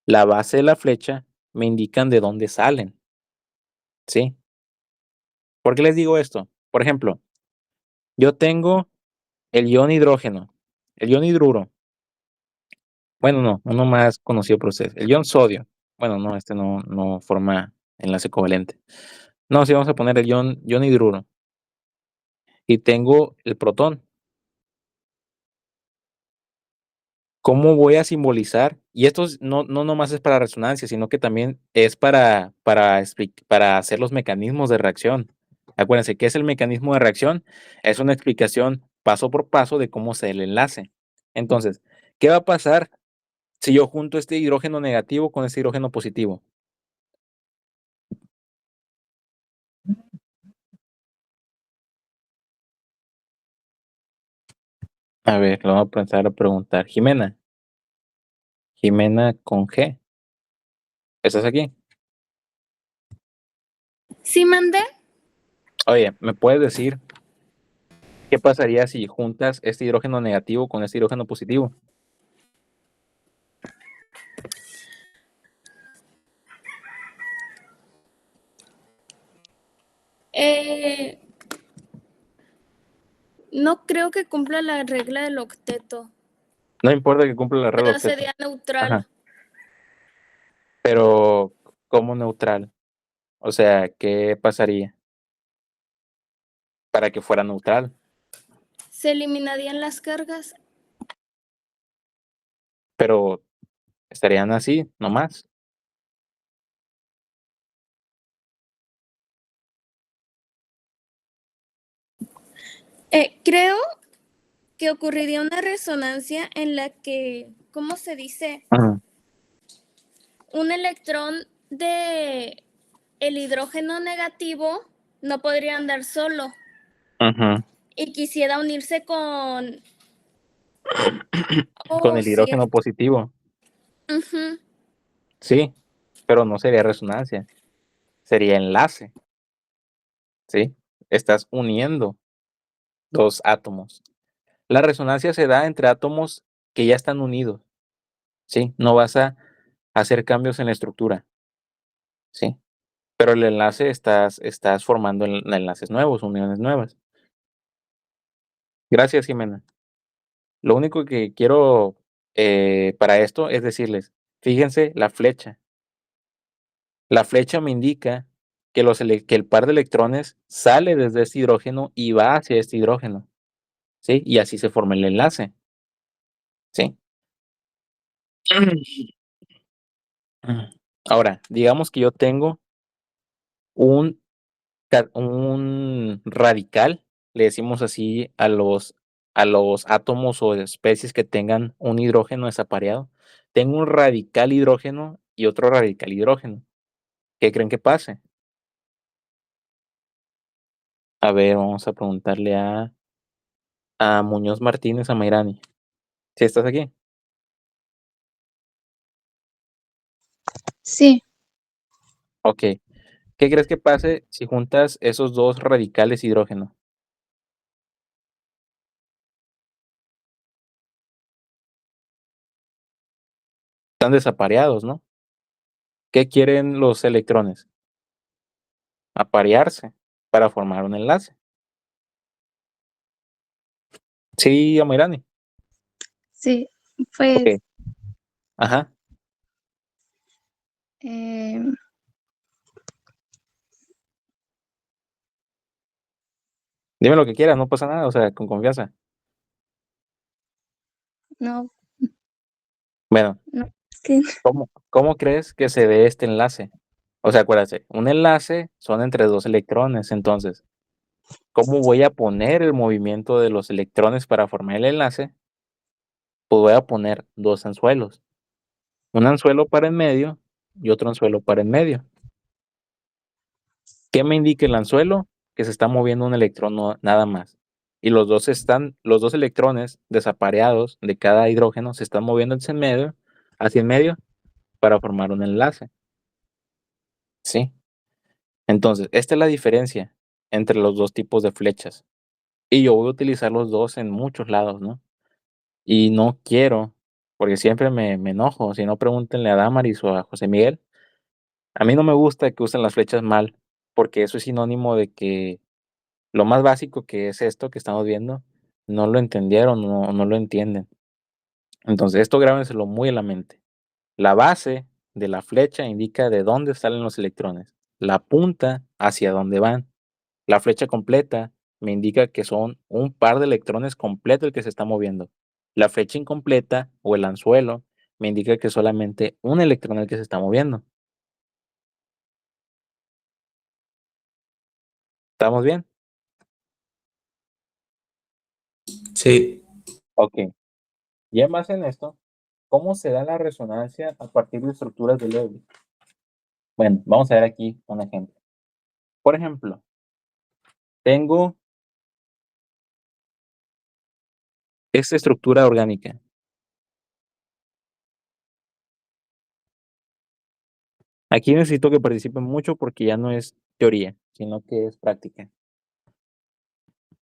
La base de la flecha me indican de dónde salen, ¿sí? ¿Por qué les digo esto? Por ejemplo, yo tengo el ion hidrógeno, el ion hidruro. Bueno, no, uno más conocido por ustedes, el ion sodio. Bueno, no, este no forma enlace covalente. No, sí vamos a poner el ion hidruro. Y tengo el protón. ¿Cómo voy a simbolizar? Y esto no nomás es para resonancia, sino que también es para hacer los mecanismos de reacción. Acuérdense, ¿qué es el mecanismo de reacción? Es una explicación paso por paso de cómo se el enlace. Entonces, ¿qué va a pasar si yo junto este hidrógeno negativo con este hidrógeno positivo? A ver, lo vamos a empezar a preguntar. Jimena. Jimena con G. ¿Estás aquí? ¿Sí mandé? Oye, ¿me puedes decir qué pasaría si juntas este hidrógeno negativo con este hidrógeno positivo? Eh, no creo que cumpla la regla del octeto, No importa que cumpla la regla pero octeto. sería neutral. Ajá. Pero, ¿cómo neutral? O sea, ¿qué pasaría para que fuera neutral? Se eliminarían las cargas. Pero estarían así, nomás. Creo que ocurriría una resonancia en la que, ¿cómo se dice? Ajá. Un electrón de el hidrógeno negativo no podría andar solo Ajá. y quisiera unirse con... Con Oh, el hidrógeno cierto. positivo. Ujú. Sí, pero no sería resonancia, sería enlace, ¿sí? Estás uniendo dos átomos. La resonancia se da entre átomos que ya están unidos, ¿sí? No vas a hacer cambios en la estructura, ¿sí? Pero el enlace estás formando enlaces nuevos, uniones nuevas. Gracias, Jimena. Lo único que quiero para esto es decirles, fíjense la flecha. La flecha me indica que, que el par de electrones sale desde este hidrógeno y va hacia este hidrógeno, ¿sí? Y así se forma el enlace, ¿sí? Ahora, digamos que yo tengo un, un radical, le decimos así a los átomos o especies que tengan un hidrógeno desapareado. Tengo un radical hidrógeno y otro radical hidrógeno. ¿Qué creen que pase? A ver, vamos a preguntarle a Muñoz Martínez, a Mayrani. ¿Sí estás aquí? Sí, Ok. ¿Qué crees que pase si juntas esos dos radicales hidrógeno? Están desapareados, ¿no? ¿Qué quieren los electrones? Aparearse para formar un enlace. Sí, Amairani. sí, pues Ok. Ajá. em, Dime lo que quieras, no pasa nada, o sea, con confianza. no, Bueno, no, es que ¿cómo crees que se ve este enlace? O sea, acuérdate, un enlace son entre dos electrones, entonces, ¿cómo voy a poner el movimiento de los electrones para formar el enlace? Pues voy a poner dos anzuelos. Un anzuelo para en medio y otro anzuelo para en medio. ¿Qué me indica el anzuelo? Que se está moviendo un electrón nada más. Y los dos electrones desapareados de cada hidrógeno se están moviendo hacia en medio para formar un enlace. ¿Sí? Entonces, esta es la diferencia entre los dos tipos de flechas. Y yo voy a utilizar los dos en muchos lados, ¿no? Y no quiero, porque siempre me enojo, si no pregúntenle a Damaris o a José Miguel. A mí no me gusta que usen las flechas mal, porque eso es sinónimo de que lo más básico que es esto que estamos viendo, no lo entendieron, no lo entienden. Entonces, esto grábenselo muy en la mente. La base de la flecha indica de dónde salen los electrones. La punta hacia dónde van. La flecha completa me indica que son un par de electrones completo el que se está moviendo. La flecha incompleta o el anzuelo me indica que solamente un electrón el que se está moviendo. ¿Estamos bien? Sí. Ok. Y en base en esto, ¿cómo se da la resonancia a partir de estructuras de Lewis? Bueno, vamos a ver aquí un ejemplo. Por ejemplo, tengo esta estructura orgánica. Aquí necesito que participen mucho porque ya no es teoría, sino que es práctica.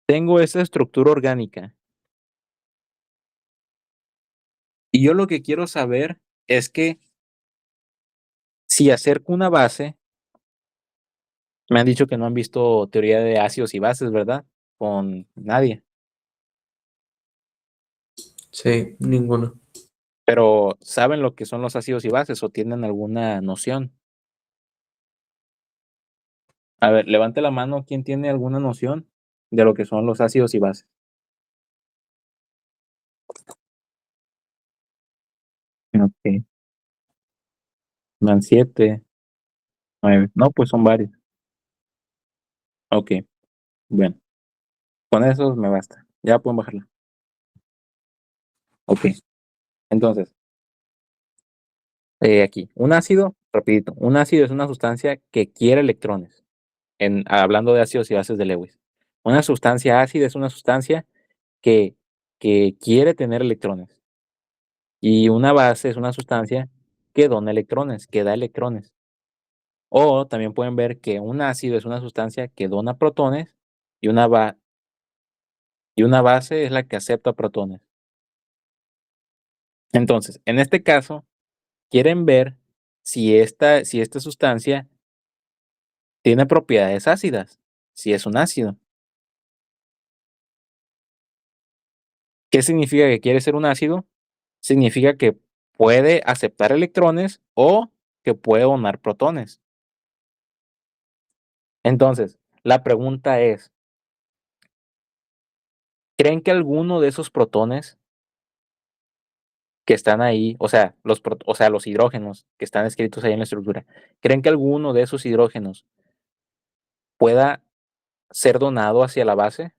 Tengo esta estructura orgánica. Y yo lo que quiero saber es que si acerco una base, me han dicho que no han visto teoría de ácidos y bases, ¿verdad? Con nadie. Sí, ninguno. Pero ¿saben lo que son los ácidos y bases o tienen alguna noción? A ver, levante la mano, ¿quién tiene alguna noción de lo que son los ácidos y bases? Ok, van 7, 9. No, pues son varios. Ok, bueno, con eso me basta. Ya pueden bajarla. Ok, entonces, aquí, un ácido, rapidito, un ácido es una sustancia que quiere electrones. Hablando de ácidos y bases de Lewis. Una sustancia ácida es una sustancia que quiere tener electrones. Y una base es una sustancia que dona electrones, que da electrones. O también pueden ver que un ácido es una sustancia que dona protones y una base es la que acepta protones. Entonces, en este caso, quieren ver si esta sustancia tiene propiedades ácidas, si es un ácido. ¿Qué significa que quiere ser un ácido? Significa que puede aceptar electrones o que puede donar protones. Entonces, la pregunta es, ¿creen que alguno de esos protones que están ahí, o sea, los hidrógenos que están escritos ahí en la estructura, creen que alguno de esos hidrógenos pueda ser donado hacia la base?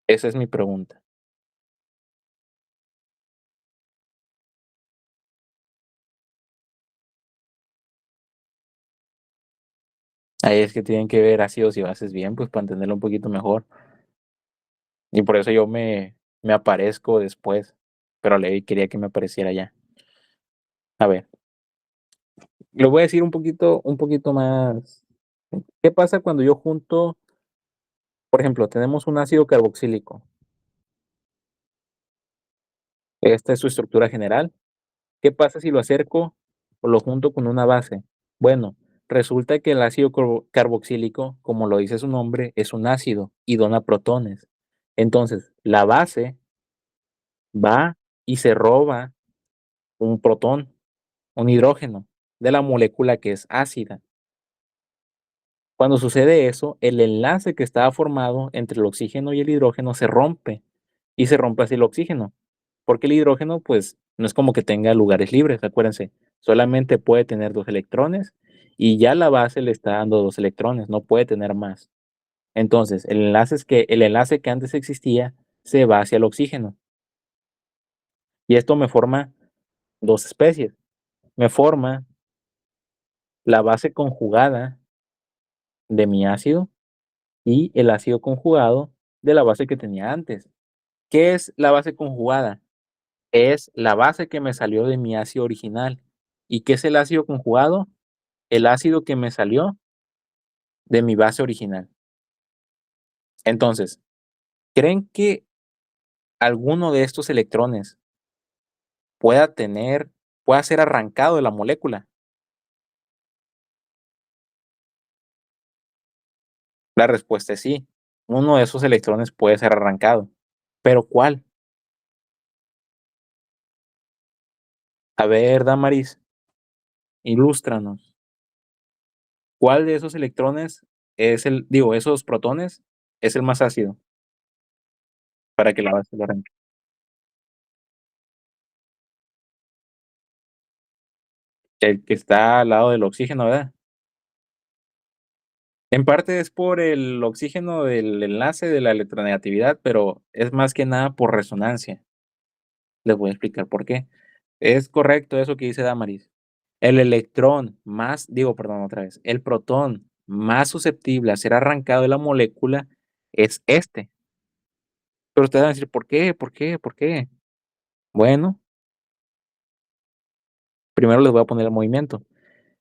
Esa es mi pregunta. Ahí es que tienen que ver ácidos y bases bien, pues para entenderlo un poquito mejor. Y por eso yo me aparezco después, pero Levi quería que me apareciera ya. A ver, lo voy a decir un poquito más. ¿Qué pasa cuando yo junto, por ejemplo, tenemos un ácido carboxílico? Esta es su estructura general. ¿Qué pasa si lo acerco o lo junto con una base? Bueno, resulta que el ácido carboxílico, como lo dice su nombre, es un ácido y dona protones. Entonces, la base va y se roba un protón, un hidrógeno, de la molécula que es ácida. Cuando sucede eso, el enlace que estaba formado entre el oxígeno y el hidrógeno se rompe y se rompe así el oxígeno, porque el hidrógeno pues no es como que tenga lugares libres, acuérdense, solamente puede tener 2 electrones y ya la base le está dando 2 electrones, no puede tener más. Entonces, el enlace que antes existía se va hacia el oxígeno y esto me forma 2 especies. Me forma la base conjugada de mi ácido y el ácido conjugado de la base que tenía antes. ¿Qué es la base conjugada? Es la base que me salió de mi ácido original. ¿Y qué es el ácido conjugado? El ácido que me salió de mi base original. Entonces, ¿creen que alguno de estos electrones pueda ser arrancado de la molécula? La respuesta es sí. Uno de esos electrones puede ser arrancado. ¿Pero cuál? A ver, Damaris, ilústranos. ¿Cuál de esos electrones esos protones es el más ácido? Para que la base lo arranque. El que está al lado del oxígeno, ¿verdad? En parte es por el oxígeno del enlace de la electronegatividad, pero es más que nada por resonancia. Les voy a explicar por qué. Es correcto eso que dice Damaris. El electrón perdón, otra vez, el protón más susceptible a ser arrancado de la molécula es este. Pero ustedes van a decir, ¿por qué? ¿Por qué? ¿Por qué? Bueno, primero les voy a poner el movimiento.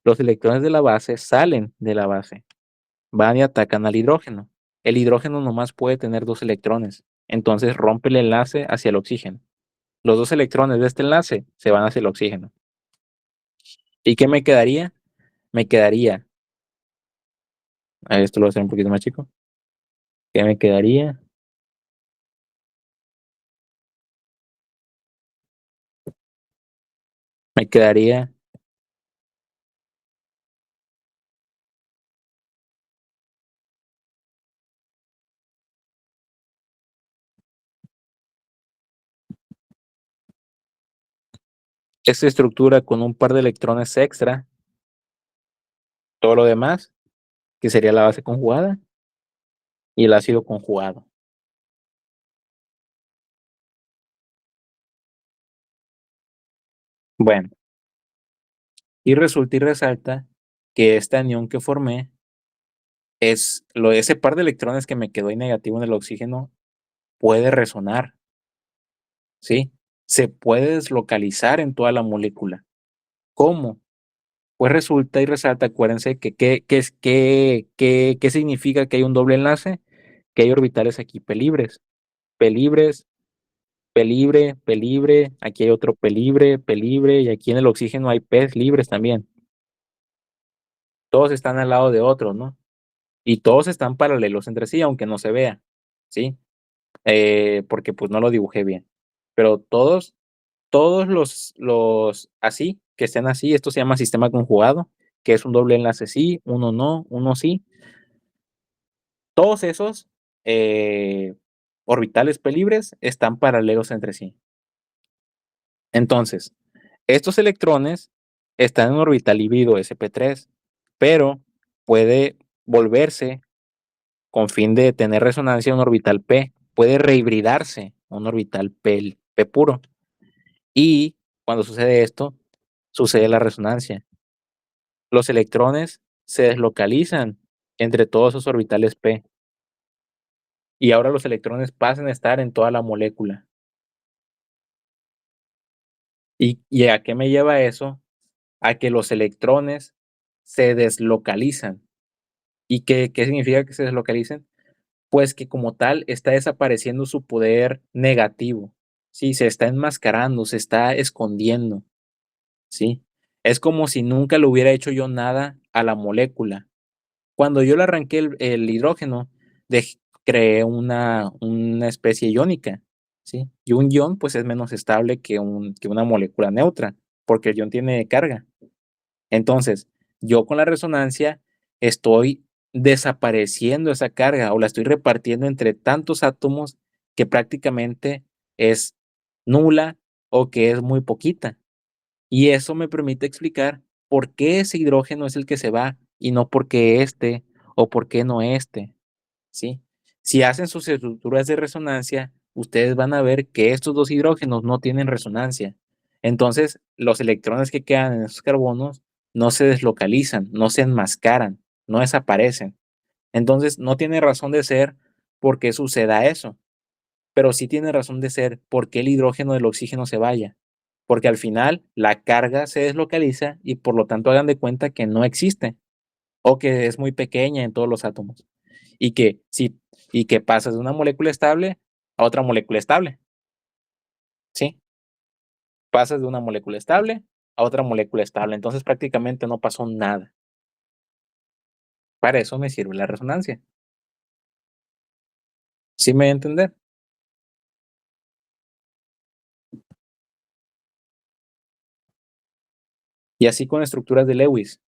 Los electrones de la base salen de la base, van y atacan al hidrógeno. El hidrógeno nomás puede tener 2 electrones, entonces rompe el enlace hacia el oxígeno. Los 2 electrones de este enlace se van hacia el oxígeno. ¿Y qué me quedaría? Me quedaría, esto lo voy a hacer un poquito más chico. ¿Qué me quedaría? Me quedaría esta estructura con un par de electrones extra, todo lo demás, que sería la base conjugada y el ácido conjugado. Bueno, y resulta y resalta que esta anión que formé ese par de electrones que me quedó ahí negativo en el oxígeno puede resonar, ¿sí? Se puede deslocalizar en toda la molécula. ¿Cómo? Pues resulta y resalta, acuérdense que ¿qué significa que hay un doble enlace? Que hay orbitales aquí pelibres. Pelibres, pelibre, pelibre, aquí hay otro pelibre, pelibre, y aquí en el oxígeno hay pez libres también. Todos están al lado de otros, ¿no? Y todos están paralelos entre sí, aunque no se vea, ¿sí? Porque pues no lo dibujé bien. Pero todos los así, que estén así, esto se llama sistema conjugado, que es un doble enlace sí, uno no, uno sí. Todos esos orbitales P libres están paralelos entre sí. Entonces, estos electrones están en un orbital híbrido sp3, pero puede volverse con fin de tener resonancia un orbital p, puede rehibridarse un orbital p puro. Y cuando sucede esto, sucede la resonancia. Los electrones se deslocalizan entre todos esos orbitales p. Y ahora los electrones pasan a estar en toda la molécula. ¿Y a qué me lleva eso? A que los electrones se deslocalizan. ¿Y qué significa que se deslocalicen? Pues que como tal está desapareciendo su poder negativo, ¿sí? Se está enmascarando, se está escondiendo, ¿sí? Es como si nunca le hubiera hecho yo nada a la molécula. Cuando yo le arranqué el hidrógeno, creé una especie iónica, ¿sí? Y un ion, pues, es menos estable que una molécula neutra, porque el ion tiene carga. Entonces, yo con la resonancia estoy desapareciendo esa carga o la estoy repartiendo entre tantos átomos que prácticamente es nula o que es muy poquita. Y eso me permite explicar por qué ese hidrógeno es el que se va y no por qué este o por qué no este, ¿sí? Si hacen sus estructuras de resonancia, ustedes van a ver que estos dos hidrógenos no tienen resonancia. Entonces, los electrones que quedan en esos carbonos no se deslocalizan, no se enmascaran, no desaparecen. Entonces, no tiene razón de ser por qué suceda eso, pero sí tiene razón de ser por qué el hidrógeno del oxígeno se vaya. Porque al final la carga se deslocaliza y por lo tanto hagan de cuenta que no existe o que es muy pequeña en todos los átomos. Y que, sí, y que pasas de una molécula estable a otra molécula estable. ¿Sí? Pasas de una molécula estable a otra molécula estable. Entonces prácticamente no pasó nada. Para eso me sirve la resonancia. ¿Sí me voy a entender? Y así con estructuras de Lewis.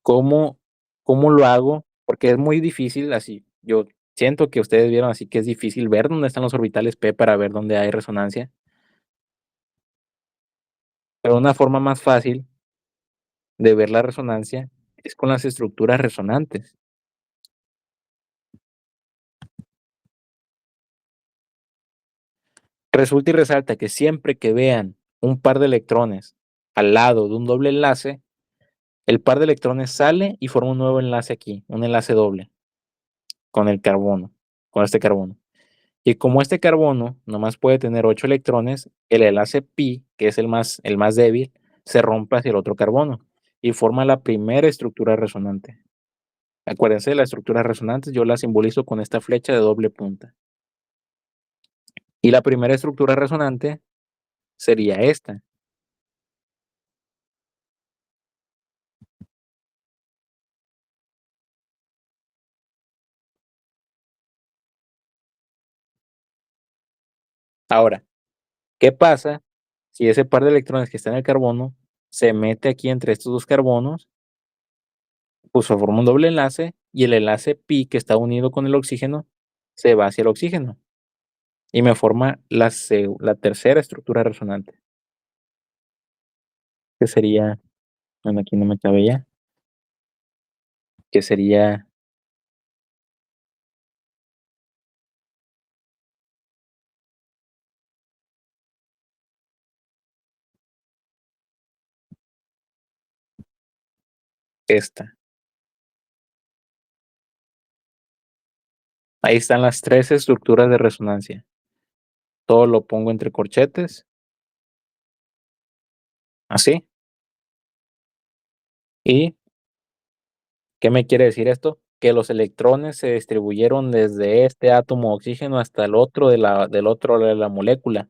¿Cómo, cómo lo hago? Porque es muy difícil así. Yo siento que ustedes vieron así que es difícil ver dónde están los orbitales p para ver dónde hay resonancia. Pero una forma más fácil de ver la resonancia es con las estructuras resonantes. Resulta y resalta que siempre que vean un par de electrones al lado de un doble enlace, el par de electrones sale y forma un nuevo enlace aquí, un enlace doble con el carbono, con este carbono. Y como este carbono nomás puede tener 8 electrones, el enlace pi, que es el más débil, se rompe hacia el otro carbono y forma la primera estructura resonante. Acuérdense de las estructuras resonantes, yo las simbolizo con esta flecha de doble punta. Y la primera estructura resonante sería esta. Ahora, ¿qué pasa si ese par de electrones que está en el carbono se mete aquí entre estos dos carbonos? Pues se forma un doble enlace y el enlace pi que está unido con el oxígeno se va hacia el oxígeno y me forma la tercera estructura resonante, que sería, bueno, aquí no me cabe ya, que sería esta. Ahí están las 3 estructuras de resonancia. Todo lo pongo entre corchetes. Así. ¿Y qué me quiere decir esto? Que los electrones se distribuyeron desde este átomo de oxígeno hasta el otro del otro de la molécula.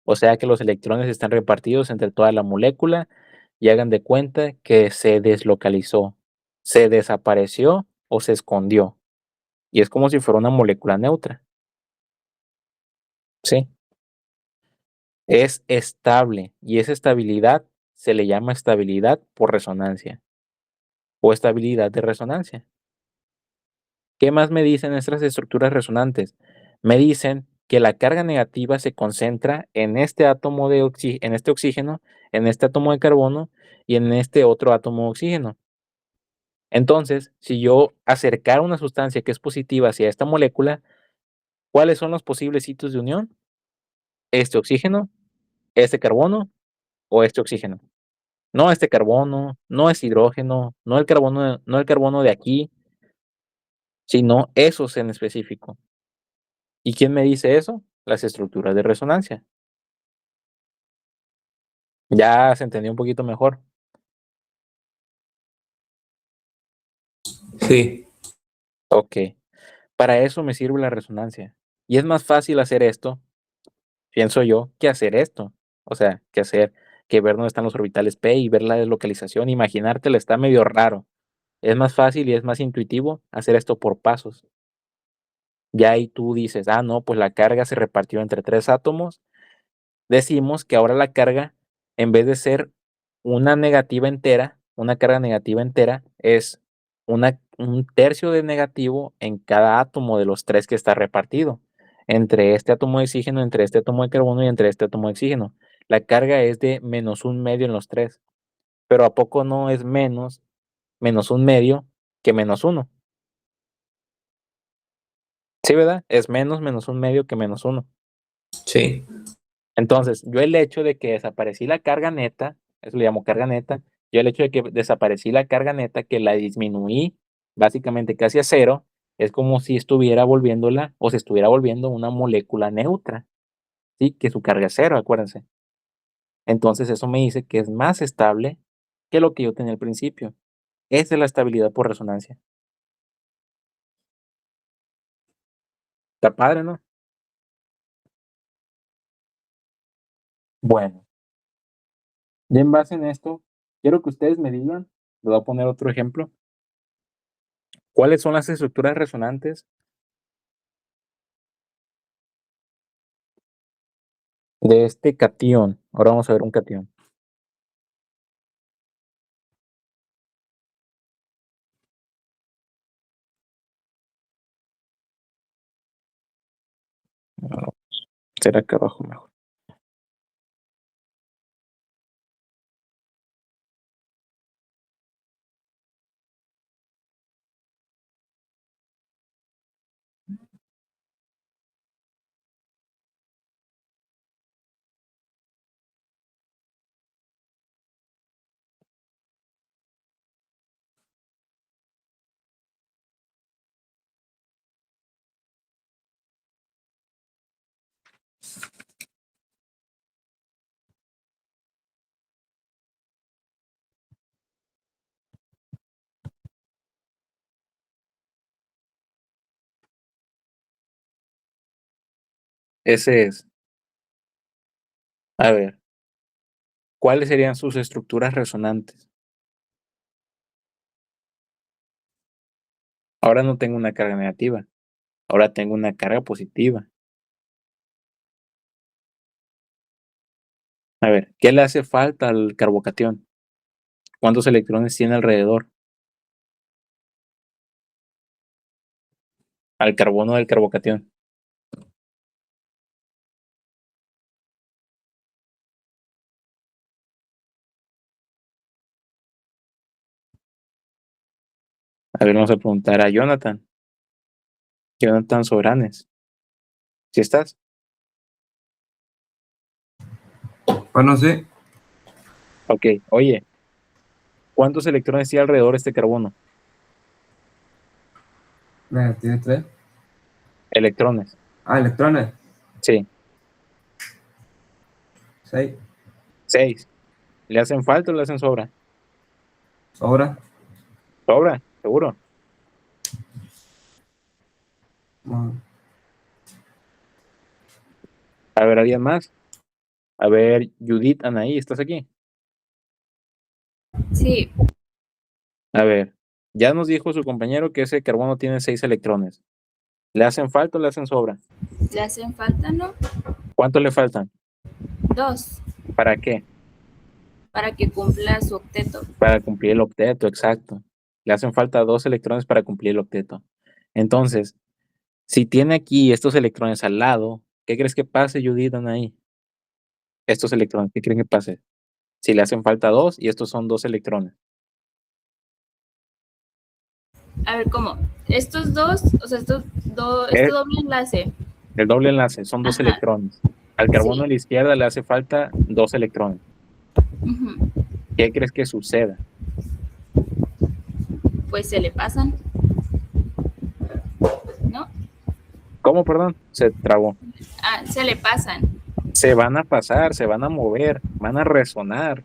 O sea que los electrones están repartidos entre toda la molécula y hagan de cuenta que se deslocalizó, se desapareció o se escondió. Y es como si fuera una molécula neutra. ¿Sí? Es estable y esa estabilidad se le llama estabilidad por resonancia o estabilidad de resonancia. ¿Qué más me dicen estas estructuras resonantes? Me dicen que la carga negativa se concentra en este átomo de en este oxígeno, en este átomo de carbono y en este otro átomo de oxígeno. Entonces, si yo acercara una sustancia que es positiva hacia esta molécula, ¿cuáles son los posibles sitios de unión? Este oxígeno, este carbono o este oxígeno. No este carbono, no este hidrógeno, no el carbono de aquí, sino esos en específico. ¿Y quién me dice eso? Las estructuras de resonancia. Ya se entendió un poquito mejor. Sí. Ok. Para eso me sirve la resonancia. Y es más fácil hacer esto, pienso yo, que hacer esto. O sea, que ver dónde están los orbitales P y ver la deslocalización. Imaginártelo está medio raro. Es más fácil y es más intuitivo hacer esto por pasos. Ya ahí tú dices, ah, no, pues la carga se repartió entre 3 átomos. Decimos que ahora la carga, en vez de ser una negativa entera, una carga negativa entera, es un tercio de negativo en cada átomo de los 3 que está repartido. Entre este átomo de oxígeno, entre este átomo de carbono y entre este átomo de oxígeno. La carga es de -1/2 en los 3. Pero ¿a poco no es menos -1/2 que -1? Sí, ¿verdad? Es menos -1/2 que -1. Sí. Entonces, yo el hecho de que desaparecí la carga neta, eso le llamo carga neta, yo el hecho de que desaparecí la carga neta, que la disminuí básicamente casi a 0, es como si estuviera volviéndola o se estuviera volviendo una molécula neutra, ¿sí? Que su carga es 0, acuérdense. Entonces, eso me dice que es más estable que lo que yo tenía al principio. Esa es la estabilidad por resonancia. Está padre, ¿no? Bueno, y en base en esto, quiero que ustedes me digan, les voy a poner otro ejemplo. ¿Cuáles son las estructuras resonantes de este catión? Ahora vamos a ver un catión. Será acá abajo mejor. Ese es. A ver, ¿cuáles serían sus estructuras resonantes? Ahora no tengo una carga negativa. Ahora tengo una carga positiva. A ver, ¿qué le hace falta al carbocatión? ¿Cuántos electrones tiene alrededor? Al carbono del carbocatión. A ver, vamos a preguntar a Jonathan. Jonathan Sobranes. ¿Sí estás? Bueno, sí. Ok, oye, ¿cuántos electrones tiene alrededor este carbono? Tiene 3. Electrones. Ah, electrones. Sí, 6. 6. ¿Le hacen falta o le hacen sobra? Sobra. Sobra, seguro. Ah, A ver, ¿alguien más? A ver, Judith, Anaí, ¿estás aquí? Sí, A ver, ya nos dijo su compañero que ese carbono tiene 6 electrones. ¿Le hacen falta o le hacen sobra? le hacen falta, ¿no? ¿Cuánto le faltan? 2, ¿Para qué? para que cumpla su octeto. Para cumplir el octeto, exacto. Le hacen falta 2 electrones para cumplir el octeto. Entonces, si tiene aquí estos electrones al lado, ¿qué crees que pase, Judith, Anaí? Estos electrones, ¿qué creen que pase? Si le hacen falta 2 y estos son 2 electrones. A ver, ¿cómo? Estos dos, o sea, este doble enlace. El doble enlace son 2 Ajá. electrones. Al carbono Sí. de la izquierda le hace falta 2 electrones. Ujú. ¿Qué crees que suceda? Pues se le pasan, ¿no? ¿Cómo, perdón? Se trabó. Ah, se le pasan. Se van a pasar, se van a mover, van a resonar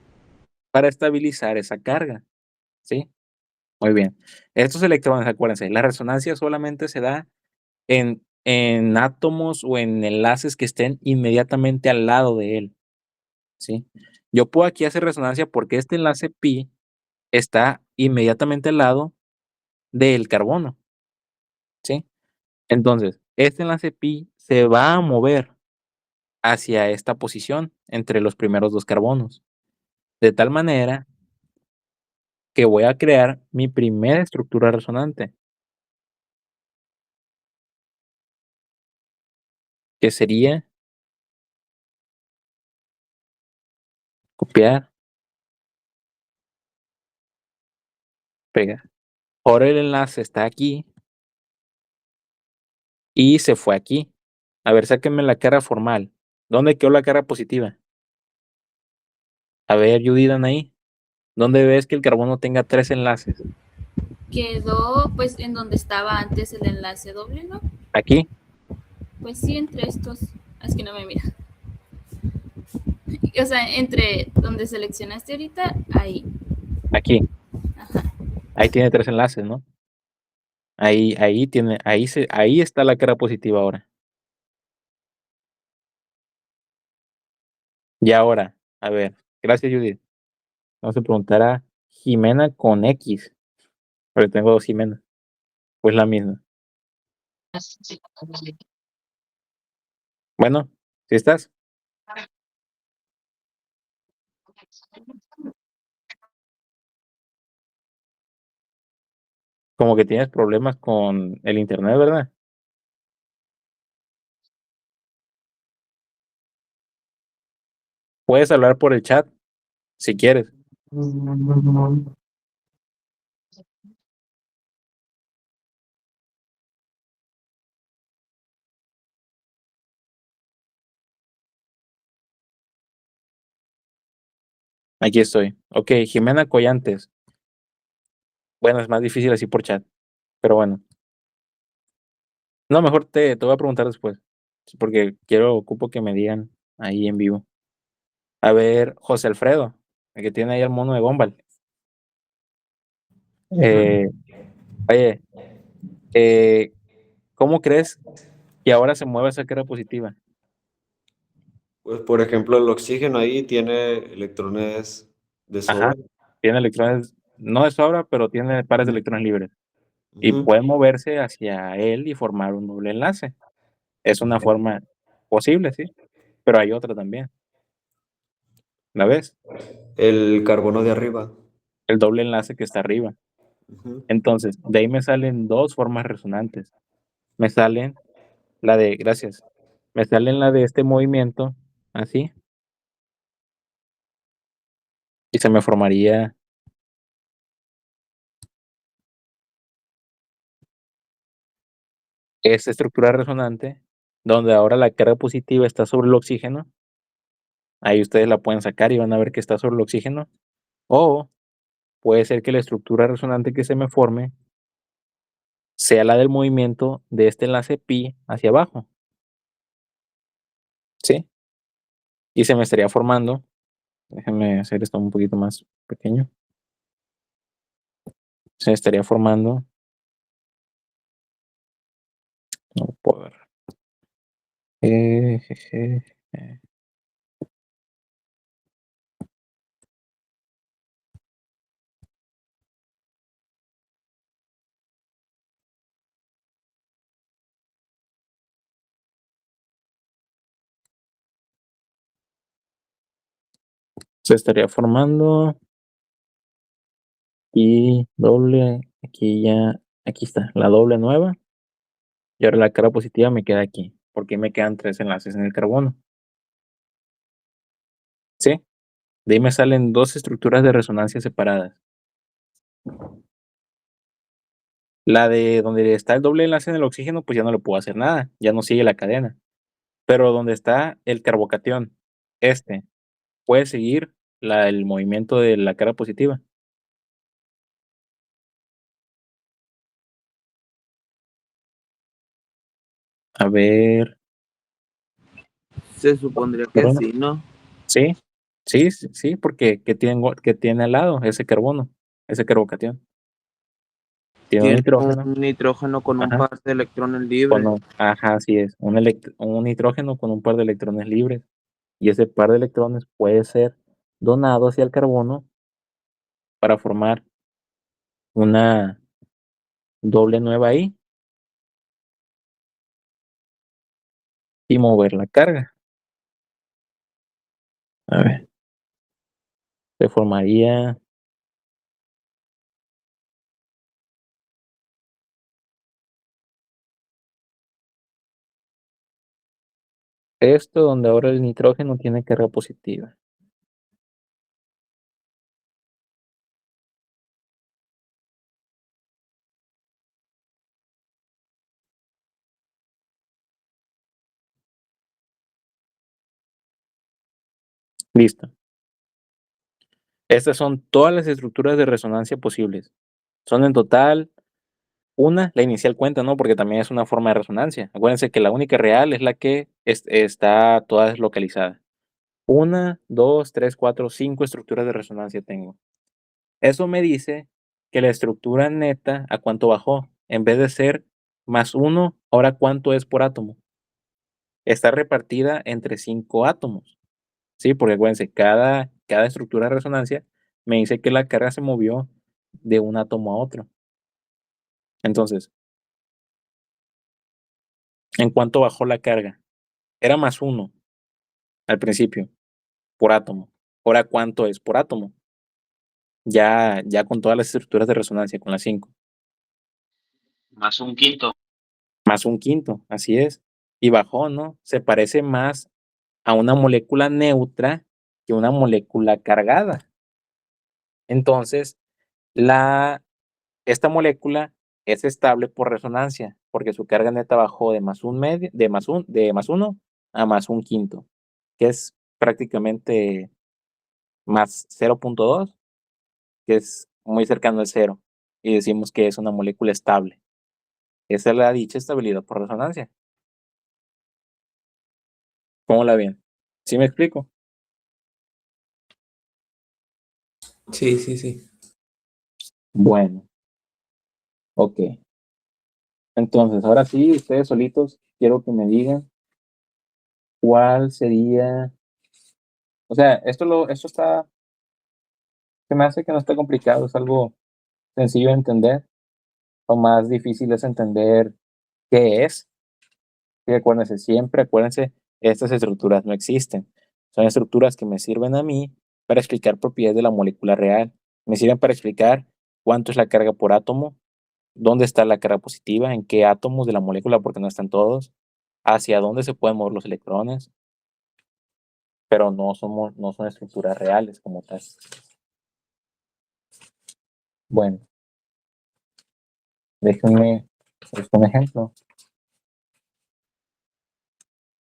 para estabilizar esa carga. ¿Sí? Muy bien. Estos electrones, acuérdense, la resonancia solamente se da en átomos o en enlaces que estén inmediatamente al lado de él. ¿Sí? Yo puedo aquí hacer resonancia porque este enlace pi está inmediatamente al lado del carbono. ¿Sí? Entonces, este enlace pi se va a mover hacia esta posición entre los primeros 2 carbonos. De tal manera que voy a crear mi primera estructura resonante. Que sería copiar, pegar. Ahora el enlace está aquí y se fue aquí. A ver, sáquenme la cara formal. ¿Dónde quedó la cara positiva? A ver, Judith, ahí. ¿Dónde ves que el carbono tenga 3 enlaces? Quedó pues en donde estaba antes el enlace doble, ¿no? Aquí, Pues sí, entre estos. Es que no me mira. O sea, entre donde seleccionaste ahorita, ahí. aquí. Ajá. Ahí tiene 3 enlaces, ¿no? Ahí tiene, ahí está la cara positiva ahora. Y ahora, a ver, gracias, Judith. Vamos a preguntar a Jimena con X. Porque tengo 2 Jimenas. Pues la misma. Bueno, ¿sí estás? Como que tienes problemas con el internet, ¿verdad? Puedes hablar por el chat si quieres. Aquí estoy. Ok, Jimena Collantes. Bueno, es más difícil así por chat, pero bueno. No, mejor te voy a preguntar después, porque ocupo que me digan ahí en vivo. A ver, José Alfredo, el que tiene ahí el mono de Gumball. Eh, oye, eh, ¿cómo crees que ahora se mueve esa cara positiva? Pues, por ejemplo, el oxígeno ahí tiene electrones de Ajá, sobra. tiene electrones, no de sobra, pero tiene pares de electrones libres. Y Ujú. puede moverse hacia él y formar un doble enlace. Es una forma posible, sí, pero hay otra también. ¿La ves? El carbono de arriba. El doble enlace que está arriba. Ujú. Entonces, de ahí me salen 2 formas resonantes. Me salen gracias, me salen la de este movimiento, así, y se me formaría esta estructura resonante, donde ahora la carga positiva está sobre el oxígeno. Ahí ustedes la pueden sacar y van a ver que está sobre el oxígeno. O puede ser que la estructura resonante que se me forme sea la del movimiento de este enlace pi hacia abajo. ¿Sí? Y se me estaría formando. Déjenme hacer esto un poquito más pequeño. Se estaría formando. No puedo ver. Jeje. Se estaría formando. Y doble. Aquí ya. Aquí está. La doble nueva. Y ahora la cara positiva me queda aquí. Porque me quedan 3 enlaces en el carbono. ¿Sí? De ahí me salen 2 estructuras de resonancia separadas. La de donde está el doble enlace en el oxígeno, pues ya no le puedo hacer nada, ya no sigue la cadena. Pero donde está el carbocatión, puede seguir el movimiento de la cara positiva. A ver, Se supondría que perdón. sí, ¿no? Sí, sí, porque que tiene al lado ese carbono, ese carbocatión. Tiene un Tiene nitrógeno. un nitrógeno con un Ajá. par de electrones libres. Ajá, así es. Un nitrógeno con un par de electrones libres. Y ese par de electrones puede ser donado hacia el carbono para formar una doble nueva ahí y mover la carga. A ver, se formaría esto donde ahora el nitrógeno tiene carga positiva. Listo. Estas son todas las estructuras de resonancia posibles. Son en total la inicial cuenta, ¿no? Porque también es una forma de resonancia. Acuérdense que la única real es la que está toda deslocalizada. 1, 2, 3, 4, 5 estructuras de resonancia tengo. Eso me dice que la estructura neta, ¿a cuánto bajó? En vez de ser +1, ahora ¿cuánto es por átomo? Está repartida entre 5 átomos. Sí, porque acuérdense, cada estructura de resonancia me dice que la carga se movió de un átomo a otro. Entonces, ¿en cuánto bajó la carga? Era +1 al principio, por átomo. Ahora, ¿cuánto es por átomo? Ya con todas las estructuras de resonancia, con las 5. Más un quinto. +1/5, así es. Y bajó, ¿no? Se parece más a una molécula neutra que una molécula cargada. Entonces, esta molécula es estable por resonancia, porque su carga neta bajó de +1 a +1/5, que es prácticamente más 0.2, que es muy cercano al 0, y decimos que es una molécula estable. Esa es la dicha estabilidad por resonancia. ¿Cómo la ven? ¿Sí me explico? Sí, sí, sí. Bueno, ok. Entonces, ahora sí, ustedes solitos, quiero que me digan cuál sería. O sea, esto está, se me hace que no está complicado, es algo sencillo de entender. Lo más difícil es entender qué es. Y acuérdense, estas estructuras no existen. Son estructuras que me sirven a mí para explicar propiedades de la molécula real. Me sirven para explicar cuánto es la carga por átomo, dónde está la carga positiva, en qué átomos de la molécula, porque no están todos, hacia dónde se pueden mover los electrones, pero no son estructuras reales como tal. Bueno, déjenme buscar un ejemplo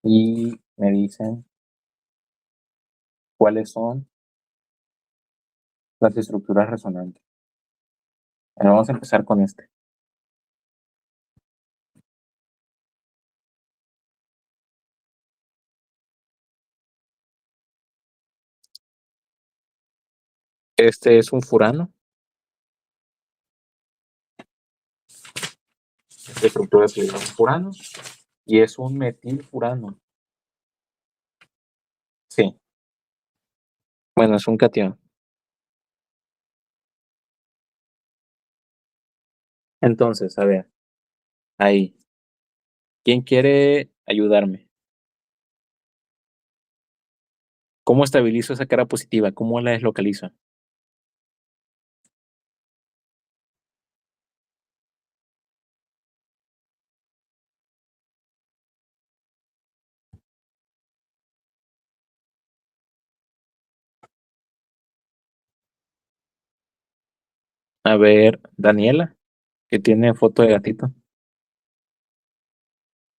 y me dicen cuáles son las estructuras resonantes. Bueno, vamos a empezar con este. Este es un furano. Esta estructura se llama furano y es un metilfurano. Sí. Bueno, es un catión. Entonces, a ver, ahí. ¿Quién quiere ayudarme? ¿Cómo estabilizo esa carga positiva? ¿Cómo la deslocalizo? A ver, Daniela, que tiene foto de gatito.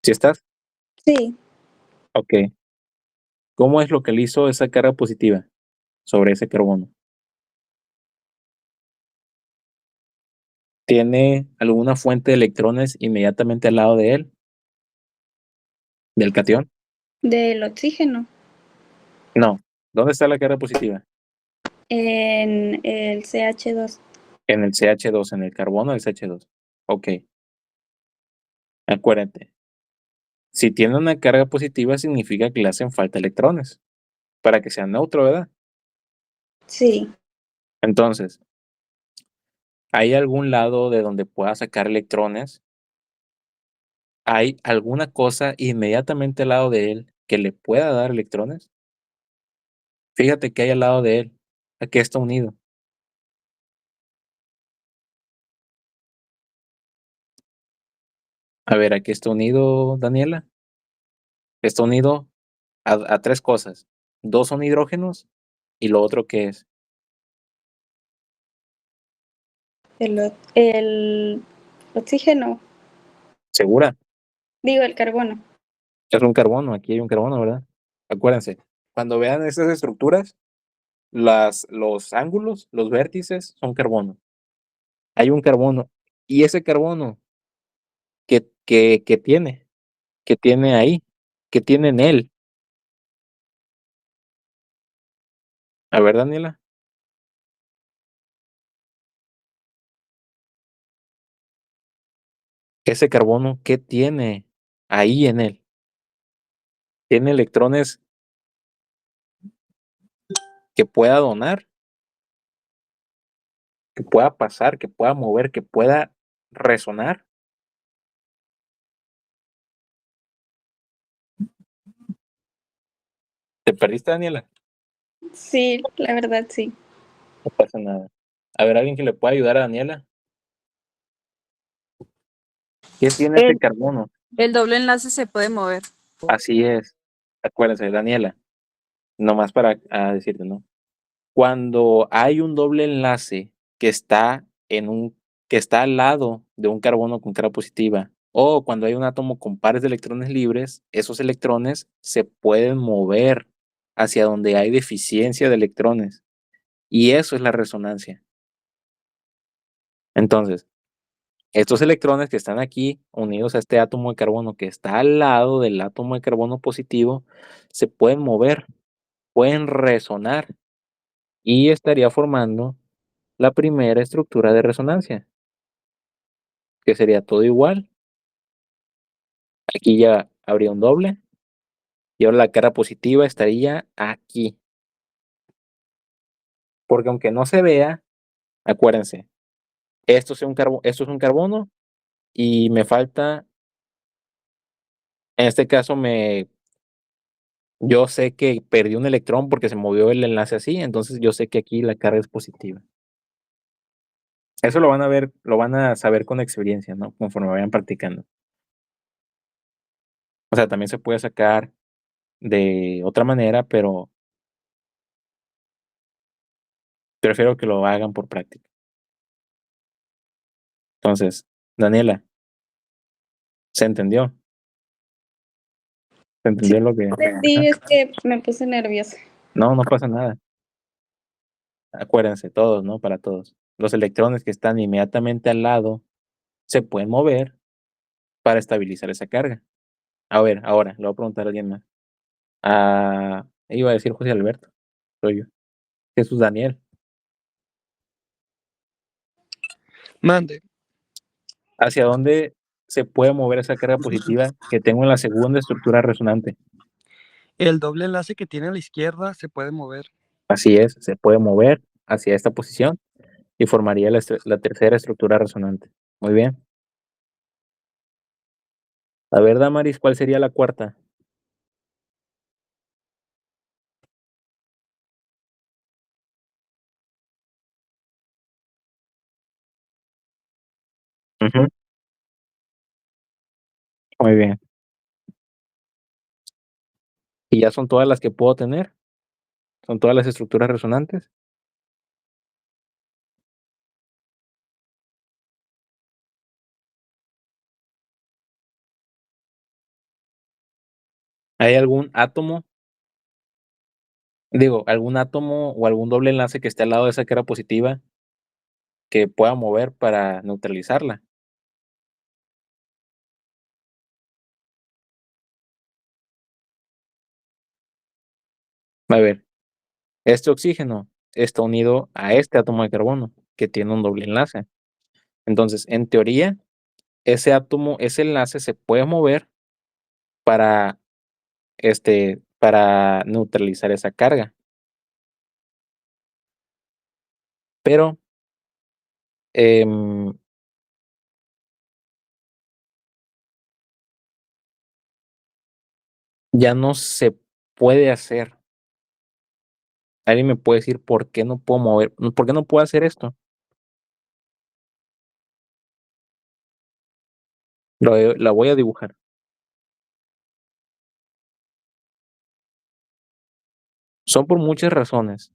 ¿Sí estás? Sí, Ok. ¿Cómo deslocalizo esa carga positiva sobre ese carbono? ¿Tiene alguna fuente de electrones inmediatamente al lado de él? ¿Del catión? del oxígeno No. ¿Dónde está la carga positiva? en el CH2. En el CH2, en el carbono del CH2. Ok. Acuérdate. Si tiene una carga positiva, significa que le hacen falta electrones para que sea neutro, ¿verdad? Sí, Entonces, ¿hay algún lado de donde pueda sacar electrones? ¿Hay alguna cosa inmediatamente al lado de él que le pueda dar electrones? Fíjate que hay al lado de él. ¿A qué está unido? A ver, ¿a qué está unido, Daniela? Está unido a tres cosas. Dos son hidrógenos y lo otro, ¿qué es? el oxígeno, ¿Segura? digo el carbono. Es un carbono. Aquí hay un carbono, ¿verdad? Acuérdense. Cuando vean estas estructuras, los ángulos, los vértices son carbono. Hay un carbono. Y ese carbono que tiene ahí, que tiene en él. A ver, Daniela. Ese carbono, ¿qué tiene ahí en él? ¿Tiene electrones que pueda donar, que pueda pasar, que pueda mover, que pueda resonar? ¿Te perdiste, Daniela? Sí, la verdad sí. No pasa nada. A ver, alguien que le pueda ayudar a Daniela. ¿Qué tiene ese carbono? El doble enlace se puede mover. Así es. Acuérdense, Daniela, nomás para decirte, ¿no? Cuando hay un doble enlace que está que está al lado de un carbono con carga positiva, o cuando hay un átomo con pares de electrones libres, esos electrones se pueden mover hacia donde hay deficiencia de electrones. Y eso es la resonancia. Entonces, estos electrones que están aquí unidos a este átomo de carbono que está al lado del átomo de carbono positivo, se pueden mover, pueden resonar y estaría formando la primera estructura de resonancia, que sería todo igual. Aquí ya habría un doble y ahora la carga positiva estaría aquí. Porque aunque no se vea, acuérdense, esto es un carbono y me falta, en este caso yo sé que perdí un electrón porque se movió el enlace así, entonces yo sé que aquí la carga es positiva. Eso lo van a ver, lo van a saber con experiencia, ¿no? Conforme vayan practicando. O sea, también se puede sacar de otra manera, pero prefiero que lo hagan por práctica. Entonces, Daniela, ¿se entendió? ¿Se entendió lo que? Sí, es que me puse nerviosa. No, no pasa nada. Acuérdense, todos, ¿no? Para todos. Los electrones que están inmediatamente al lado se pueden mover para estabilizar esa carga. A ver, ahora, le voy a preguntar a alguien más. Iba a decir José Alberto, soy yo. Jesús Daniel. Mande. ¿Hacia dónde se puede mover esa carga positiva que tengo en la segunda estructura resonante? El doble enlace que tiene a la izquierda se puede mover. Así es, se puede mover hacia esta posición y formaría la tercera estructura resonante. Muy bien. A ver, Damaris, ¿cuál sería la cuarta? Ujú. Muy bien. ¿Y ya son todas las que puedo tener? ¿Son todas las estructuras resonantes? ¿Hay algún átomo? Digo, algún átomo o algún doble enlace que esté al lado de esa carga positiva que pueda mover para neutralizarla. A ver, este oxígeno está unido a este átomo de carbono que tiene un doble enlace. Entonces, en teoría, ese átomo, ese enlace se puede mover para, para neutralizar esa carga. Pero em, ya no se puede hacer. ¿Alguien me puede decir por qué no puedo mover? ¿Por qué no puedo hacer esto? La voy a dibujar. Son por muchas razones.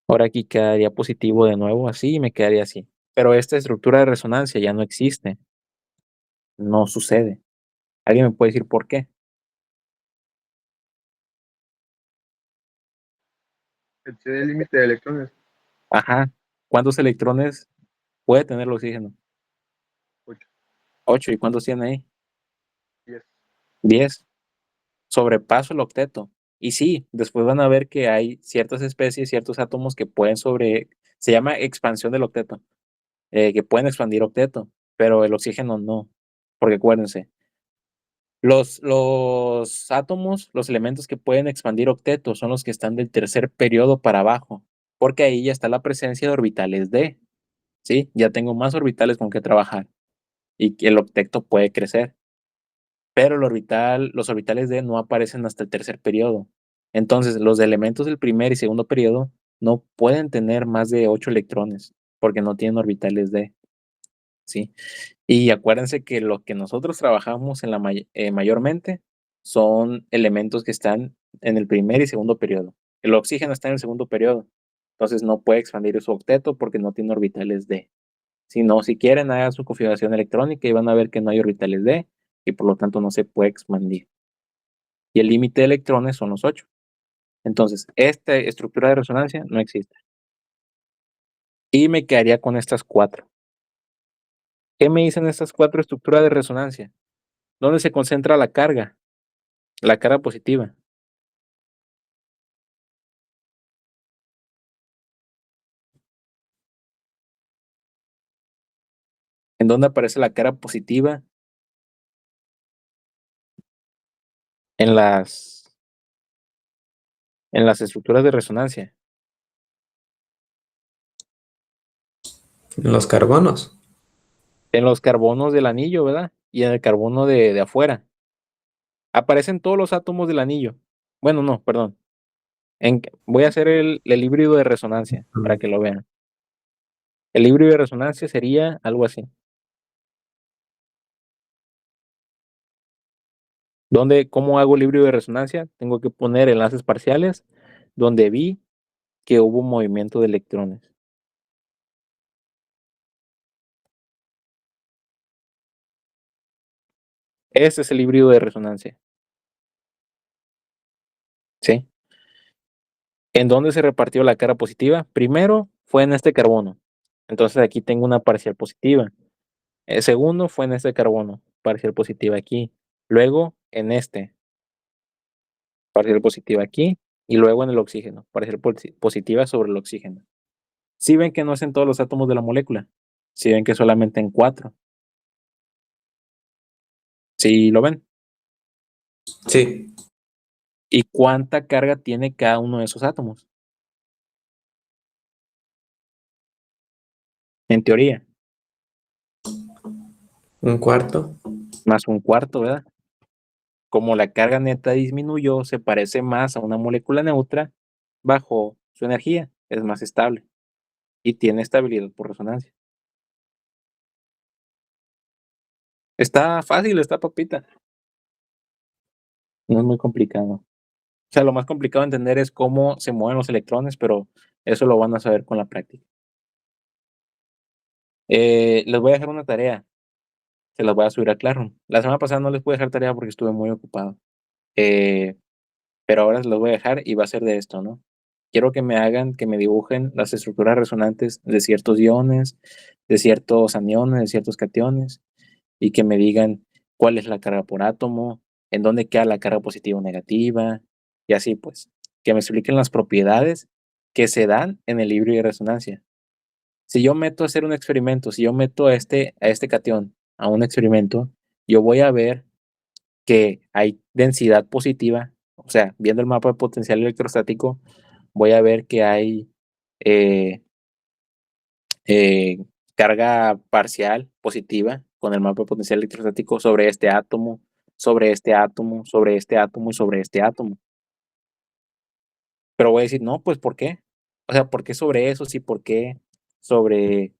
Ahora aquí quedaría positivo de nuevo así y me quedaría así. Pero esta estructura de resonancia ya no existe. No sucede. ¿Alguien me puede decir por qué? Excede el límite de electrones. Ajá. ¿Cuántos electrones puede tener el oxígeno? 8, 8. ¿Y cuántos tiene ahí? 10. 10. Sobrepaso el octeto. Y sí, después van a ver que hay ciertas especies, ciertos átomos que pueden se llama expansión del octeto, que pueden expandir octeto, pero el oxígeno no. Porque acuérdense, los átomos, los elementos que pueden expandir octeto son los que están del tercer periodo para abajo, porque ahí ya está la presencia de orbitales D, ¿sí? Ya tengo más orbitales con que trabajar y que el octeto puede crecer, pero los orbitales D no aparecen hasta el tercer periodo. Entonces, los elementos del primer y segundo periodo no pueden tener más de 8 electrones, porque no tienen orbitales D, ¿sí? Y acuérdense que lo que nosotros trabajamos mayormente son elementos que están en el primer y segundo periodo. El oxígeno está en el segundo periodo, entonces no puede expandir su octeto porque no tiene orbitales D. Si quieren, hagan su configuración electrónica y van a ver que no hay orbitales D y por lo tanto no se puede expandir. Y el límite de electrones son los 8. Entonces, esta estructura de resonancia no existe. Y me quedaría con estas 4. ¿Qué me dicen estas 4 estructuras de resonancia? ¿Dónde se concentra la carga? La carga positiva. ¿En dónde aparece la carga positiva? En las estructuras de resonancia. Los carbonos. En los carbonos del anillo, ¿verdad? Y en el carbono de afuera. Aparecen todos los átomos del anillo. Bueno, no, perdón. Voy a hacer el híbrido de resonancia para que lo vean. El híbrido de resonancia sería algo así. ¿Cómo hago el híbrido de resonancia? Tengo que poner enlaces parciales donde vi que hubo movimiento de electrones. Ese es el híbrido de resonancia. ¿Sí? ¿En dónde se repartió la carga positiva? Primero fue en este carbono. Entonces aquí tengo una parcial positiva. El segundo fue en este carbono, parcial positiva aquí. Luego en este, parcial positiva aquí. Y luego en el oxígeno, parcial positiva sobre el oxígeno. Si ven que no es en todos los átomos de la molécula, si ven que solamente en 4. ¿Sí lo ven? Sí. ¿Y cuánta carga tiene cada uno de esos átomos? En teoría, Un cuarto. más un cuarto, ¿verdad? Como la carga neta disminuyó, se parece más a una molécula neutra, bajó su energía, es más estable y tiene estabilidad por resonancia. Está fácil, está papita. No es muy complicado. O sea, lo más complicado de entender es cómo se mueven los electrones, pero eso lo van a saber con la práctica. Les voy a dejar una tarea. Se las voy a subir a Classroom. La semana pasada no les pude dejar tarea porque estuve muy ocupado. Pero ahora se los voy a dejar y va a ser de esto, ¿no? Quiero que me dibujen las estructuras resonantes de ciertos iones, de ciertos aniones, de ciertos cationes, y que me digan cuál es la carga por átomo, en dónde queda la carga positiva o negativa, y así pues, que me expliquen las propiedades que se dan en el libro de resonancia. Si yo meto a hacer un experimento, si yo meto a este catión a un experimento, yo voy a ver que hay densidad positiva, o sea, viendo el mapa de potencial electrostático, voy a ver que hay carga parcial positiva con el mapa de potencial electrostático sobre este átomo, sobre este átomo, sobre este átomo y sobre este átomo. Pero voy a decir, no, pues ¿por qué? O sea, ¿por qué sobre eso? Sí, ¿por qué sobre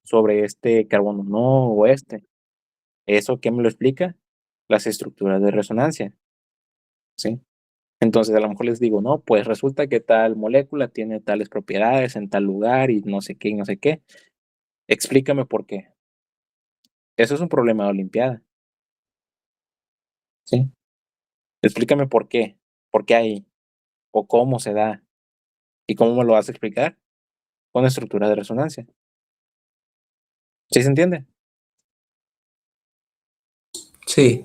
este carbono no o este? ¿Eso qué me lo explica? Las estructuras de resonancia, ¿sí? Entonces a lo mejor les digo, no, pues resulta que tal molécula tiene tales propiedades en tal lugar y no sé qué y no sé qué. Explícame por qué. Eso es un problema de olimpiada. ¿Sí? Explícame por qué hay, o cómo se da, y cómo me lo vas a explicar con estructura de resonancia. ¿Sí se entiende? Sí.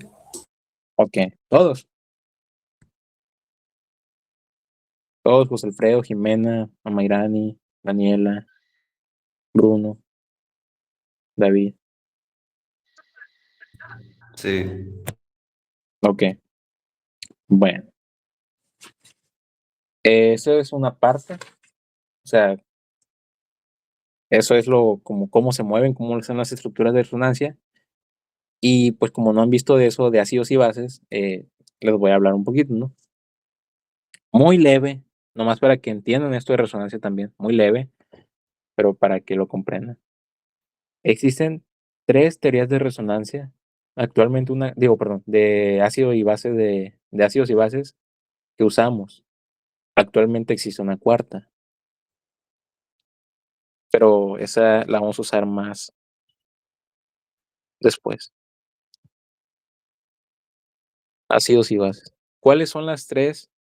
Ok, todos. Todos, José Alfredo, Jimena, Amairani, Daniela, Bruno, David. Sí. Ok. Bueno. Eso es una parte. O sea, eso es cómo se mueven, cómo son las estructuras de resonancia. Y pues como no han visto de eso, de ácidos y bases, les voy a hablar un poquito, ¿no? Muy leve, nomás para que entiendan esto de resonancia también, muy leve, pero para que lo comprendan. Existen 3 teorías de resonancia. Actualmente de ácido y base de ácidos y bases que usamos. Actualmente existe una 4ª. Pero esa la vamos a usar más después. Ácidos y bases. ¿Cuáles son las 3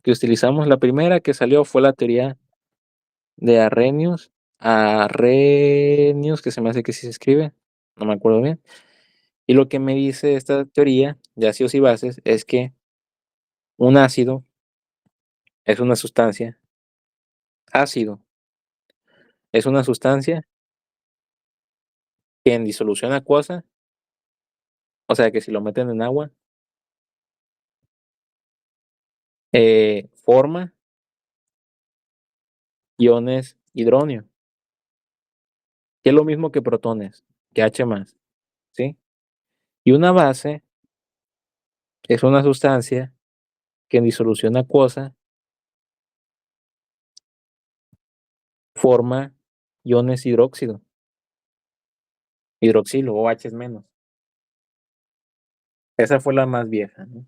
que utilizamos? La primera que salió fue la teoría de Arrhenius, que se me hace que sí se escribe, no me acuerdo bien. Y lo que me dice esta teoría de ácidos y bases es que un ácido es una sustancia. Ácido es una sustancia que en disolución acuosa, o sea que si lo meten en agua, forma iones hidronio, que es lo mismo que protones, que H+, ¿sí? Y una base es una sustancia que en disolución acuosa forma iones hidroxilo o H menos. Esa fue la más vieja, ¿no?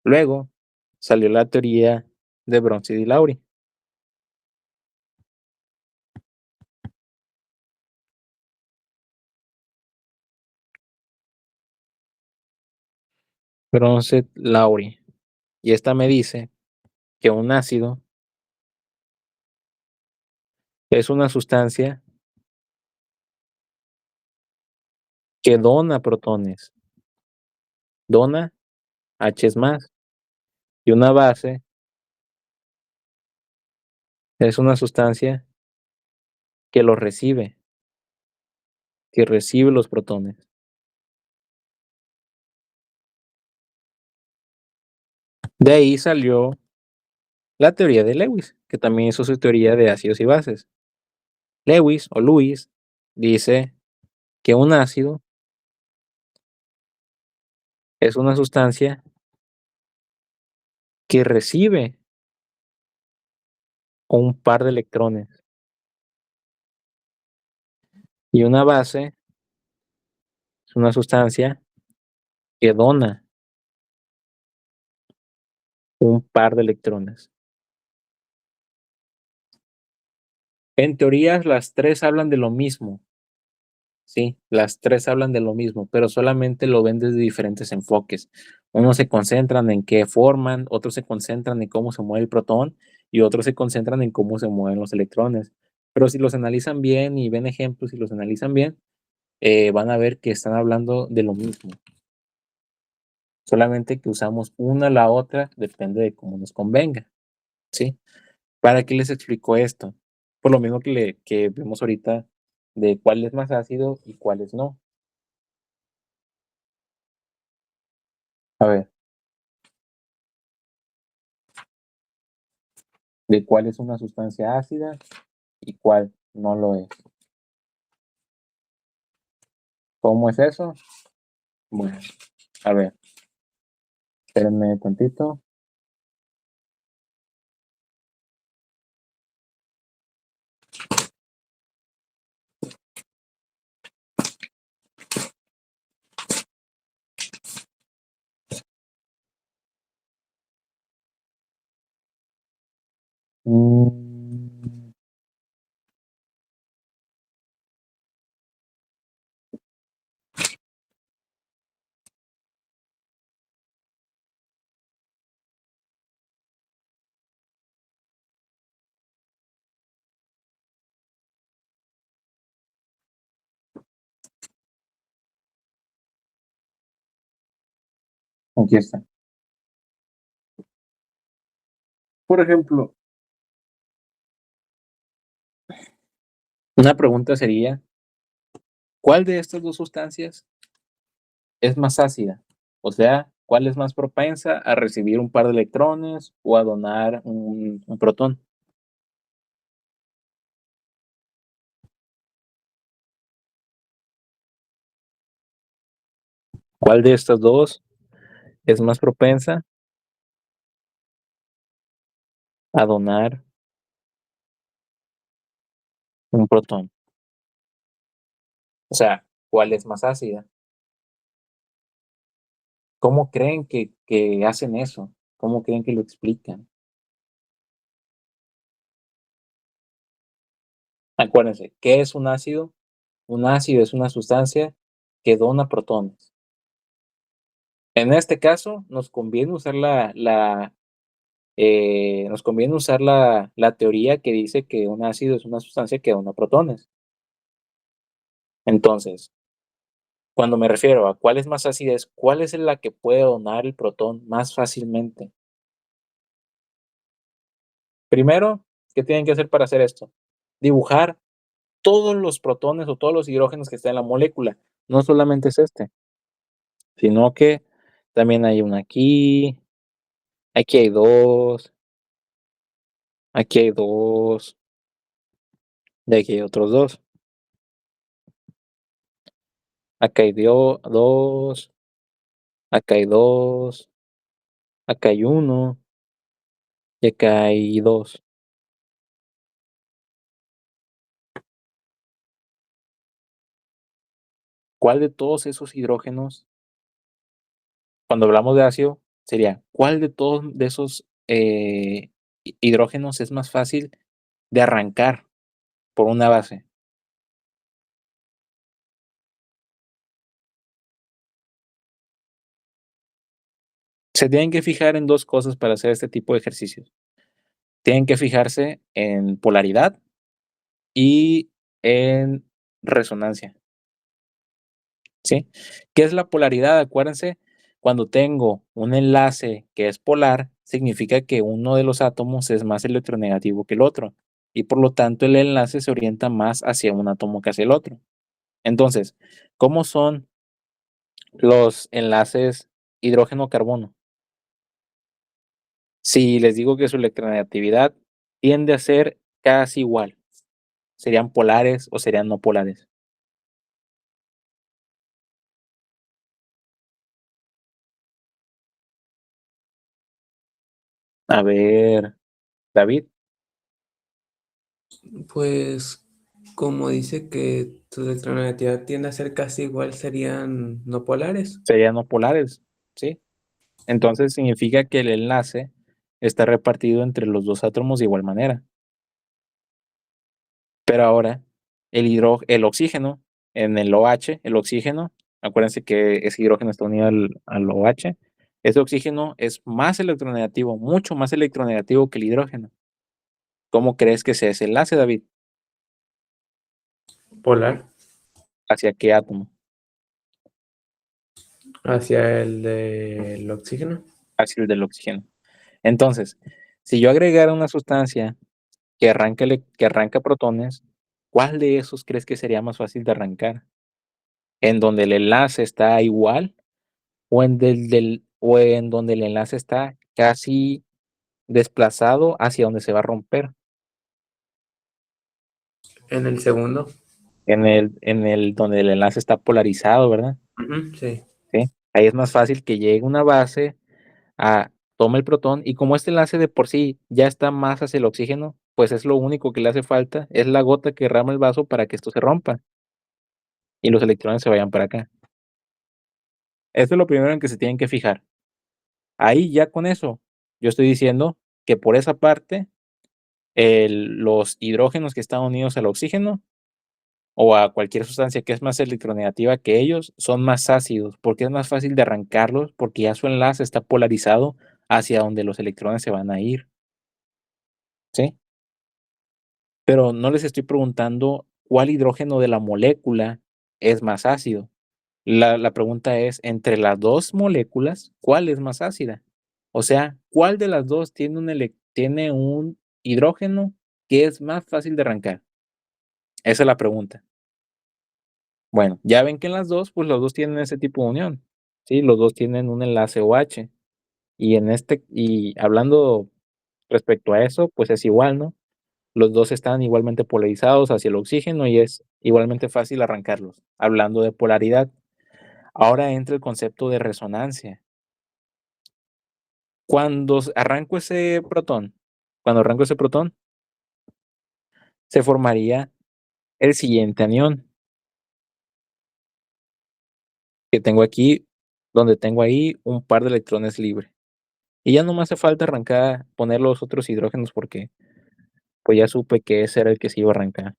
Luego salió la teoría de Bronsted y Lowry. Bronsted-Lowry. Y esta me dice que un ácido es una sustancia que dona protones, dona H más, y una base es una sustancia que los recibe, que recibe los protones. De ahí salió la teoría de Lewis, que también hizo su teoría de ácidos y bases. Lewis dice que un ácido es una sustancia que recibe un par de electrones y una base es una sustancia que dona un par de electrones. En teoría, las tres hablan de lo mismo. Sí, las tres hablan de lo mismo, pero solamente lo ven desde diferentes enfoques. Unos se concentran en qué forman, otros se concentran en cómo se mueve el protón y otros se concentran en cómo se mueven los electrones. Pero si los analizan bien y ven ejemplos y los analizan bien, van a ver que están hablando de lo mismo. Solamente que usamos una a la otra, depende de cómo nos convenga. ¿Sí? ¿Para qué les explico esto? Por lo mismo que vemos ahorita de cuál es más ácido y cuáles no. A ver. De cuál es una sustancia ácida y cuál no lo es. ¿Cómo es eso? Bueno, a ver. Espérenme tantito. Mm. Aquí está. Por ejemplo, una pregunta sería, ¿cuál de estas dos sustancias es más ácida? O sea, ¿cuál es más propensa a recibir un par de electrones o a donar un protón? ¿Cuál de estas dos es más propensa a donar un protón? O sea, ¿cuál es más ácida? ¿Cómo creen que hacen eso? ¿Cómo creen que lo explican? Acuérdense, ¿qué es un ácido? Un ácido es una sustancia que dona protones. En este caso, nos conviene usar la teoría que dice que un ácido es una sustancia que dona protones. Entonces, cuando me refiero a cuál es más ácida, es cuál es la que puede donar el protón más fácilmente. Primero, ¿qué tienen que hacer para hacer esto? Dibujar todos los protones o todos los hidrógenos que están en la molécula. No solamente es este, sino que también hay uno aquí hay dos, aquí hay dos, y aquí hay otros dos. Acá hay dos, acá hay dos, acá hay uno, y acá hay dos. ¿Cuál de todos esos hidrógenos, cuando hablamos de ácido, sería, cuál de todos de esos hidrógenos es más fácil de arrancar por una base? Se tienen que fijar en dos cosas para hacer este tipo de ejercicios. Tienen que fijarse en polaridad y en resonancia. ¿Sí? ¿Qué es la polaridad? Acuérdense, cuando tengo un enlace que es polar, significa que uno de los átomos es más electronegativo que el otro. y por lo tanto el enlace se orienta más hacia un átomo que hacia el otro. Entonces, ¿cómo son los enlaces hidrógeno-carbono? Si les digo que su electronegatividad tiende a ser casi igual, ¿serían polares o serían no polares? A ver, David, Pues, como dice que tu electronegatividad tiende a ser casi igual, serían no polares. serían no polares, ¿sí? Entonces significa que el enlace está repartido entre los dos átomos de igual manera. Pero ahora, el oxígeno en el OH, el oxígeno, acuérdense que ese hidrógeno está unido al OH, ese oxígeno es más electronegativo, mucho más electronegativo que el hidrógeno. ¿Cómo crees que sea ese enlace, David? Polar. ¿Hacia qué átomo? Hacia el del oxígeno. Hacia el del oxígeno. Entonces, si yo agregara una sustancia que arranca protones, ¿cuál de esos crees que sería más fácil de arrancar? ¿En donde el enlace está igual o en donde el enlace está casi desplazado hacia donde se va a romper? En el segundo. En el donde el enlace está polarizado, ¿verdad? Sí. ¿Sí? Ahí es más fácil que llegue una base tome el protón, y como este enlace de por sí ya está más hacia el oxígeno, pues es lo único que le hace falta, es la gota que derrama el vaso para que esto se rompa y los electrones se vayan para acá. Esto es lo primero en que se tienen que fijar. Ahí ya con eso, yo estoy diciendo que por esa parte, los hidrógenos que están unidos al oxígeno o a cualquier sustancia que es más electronegativa que ellos, son más ácidos, porque es más fácil de arrancarlos, porque ya su enlace está polarizado hacia donde los electrones se van a ir. ¿Sí? Pero no les estoy preguntando cuál hidrógeno de la molécula es más ácido. La pregunta es, entre las dos moléculas, ¿cuál es más ácida? O sea, ¿cuál de las dos tiene un hidrógeno que es más fácil de arrancar? Esa es la pregunta. Bueno, ya ven que en las dos, pues los dos tienen ese tipo de unión. ¿Sí? Los dos tienen un enlace OH. Y hablando respecto a eso, pues es igual, ¿no? Los dos están igualmente polarizados hacia el oxígeno y es igualmente fácil arrancarlos. Hablando de polaridad, ahora entra el concepto de resonancia. Cuando arranco ese protón, se formaría el siguiente anión que tengo aquí, donde tengo ahí un par de electrones libres. Y ya no me hace falta poner los otros hidrógenos porque pues ya supe que ese era el que se iba a arrancar.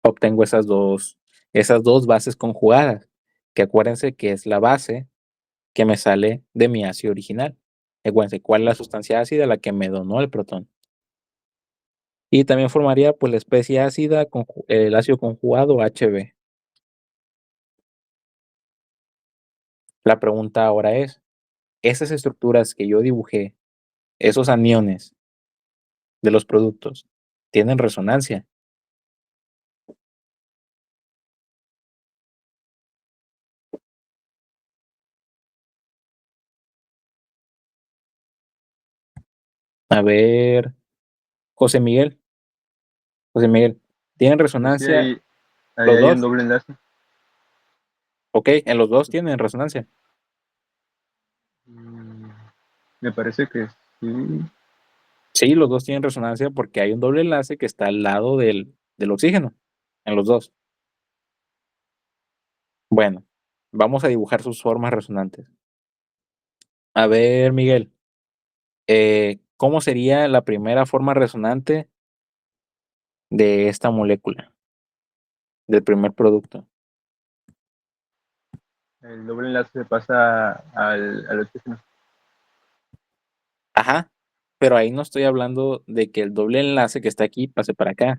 Obtengo esas dos bases conjugadas, que acuérdense que es la base que me sale de mi ácido original. Acuérdense, ¿cuál es la sustancia ácida? La que me donó el protón. Y también formaría pues la especie ácida, el ácido conjugado HB. La pregunta ahora es, esas estructuras que yo dibujé, esos aniones de los productos, ¿tienen resonancia? A ver, José Miguel, ¿tienen Sí, resonancia ahí los hay un dos? doble enlace. Ok, en los dos tienen resonancia. Me parece que sí. Sí, los dos tienen resonancia porque hay un doble enlace que está al lado del oxígeno, en los dos. Bueno, vamos a dibujar sus formas resonantes. A ver, Miguel, ¿cómo sería la primera forma resonante de esta molécula, del primer producto? El doble enlace se pasa al oxígeno. Ajá, pero ahí no estoy hablando de que el doble enlace que está aquí pase para acá.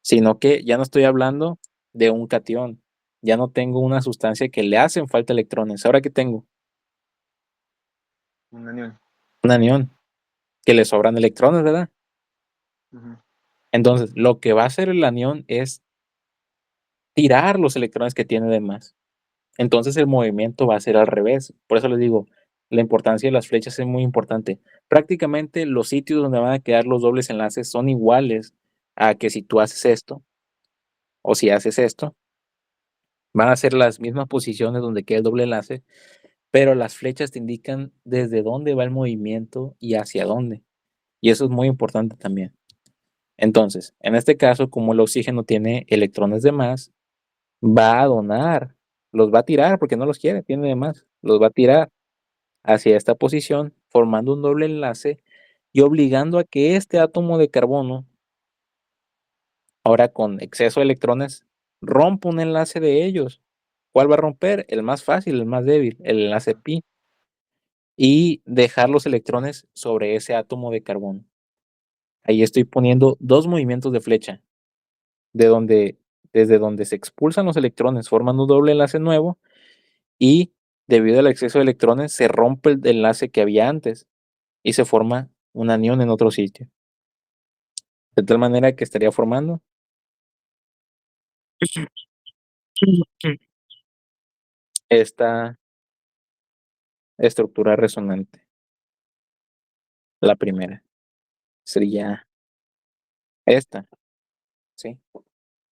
sino que ya no estoy hablando de un catión. Ya no tengo una sustancia que le hacen falta electrones. ¿Ahora qué tengo? Un anión. Un anión, que le sobran electrones, ¿verdad? Ujú. Entonces, lo que va a hacer el anión es tirar los electrones que tiene de más. Entonces, el movimiento va a ser al revés. Por eso les digo, la importancia de las flechas es muy importante. Prácticamente los sitios donde van a quedar los dobles enlaces son iguales a que si tú haces esto o si haces esto, van a ser las mismas posiciones donde queda el doble enlace, pero las flechas te indican desde dónde va el movimiento y hacia dónde. Y eso es muy importante también. Entonces, en este caso, como el oxígeno tiene electrones de más, va a donar, los va a tirar porque no los quiere, tiene de más, los va a tirar hacia esta posición, formando un doble enlace y obligando a que este átomo de carbono, ahora con exceso de electrones, rompa un enlace de ellos. ¿Cuál va a romper? El más fácil, el más débil, el enlace pi, y dejar los electrones sobre ese átomo de carbono. Ahí estoy poniendo dos movimientos de flecha, desde donde se expulsan los electrones, forman un doble enlace nuevo y debido al exceso de electrones se rompe el enlace que había antes y se forma un anión en otro sitio. De tal manera que estaría formando esta estructura resonante. La primera sería esta, ¿sí?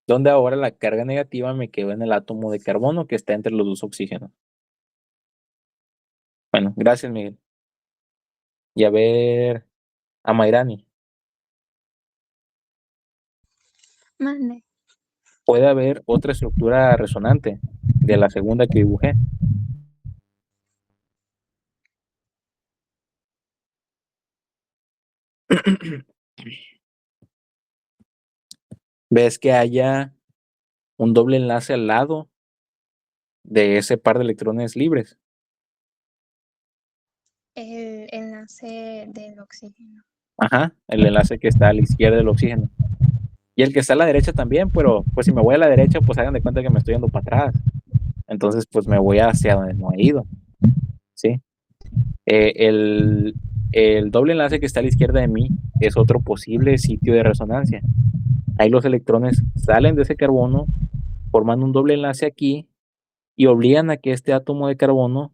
Donde ahora la carga negativa me quedó en el átomo de carbono que está entre los dos oxígenos. Bueno, gracias, Miguel. Y a ver, a Mayrani. Mande. Puede haber otra estructura resonante de la segunda que dibujé. Ves que haya un doble enlace al lado de ese par de electrones libres. El enlace del oxígeno. Ajá, el enlace que está a la izquierda del oxígeno. Y el que está a la derecha también, pero pues si me voy a la derecha, pues hagan de cuenta que me estoy yendo para atrás. Entonces, pues me voy hacia donde no he ido. ¿Sí? El doble enlace que está a la izquierda de mí es otro posible sitio de resonancia. Ahí los electrones salen de ese carbono, formando un doble enlace aquí y obligan a que este átomo de carbono,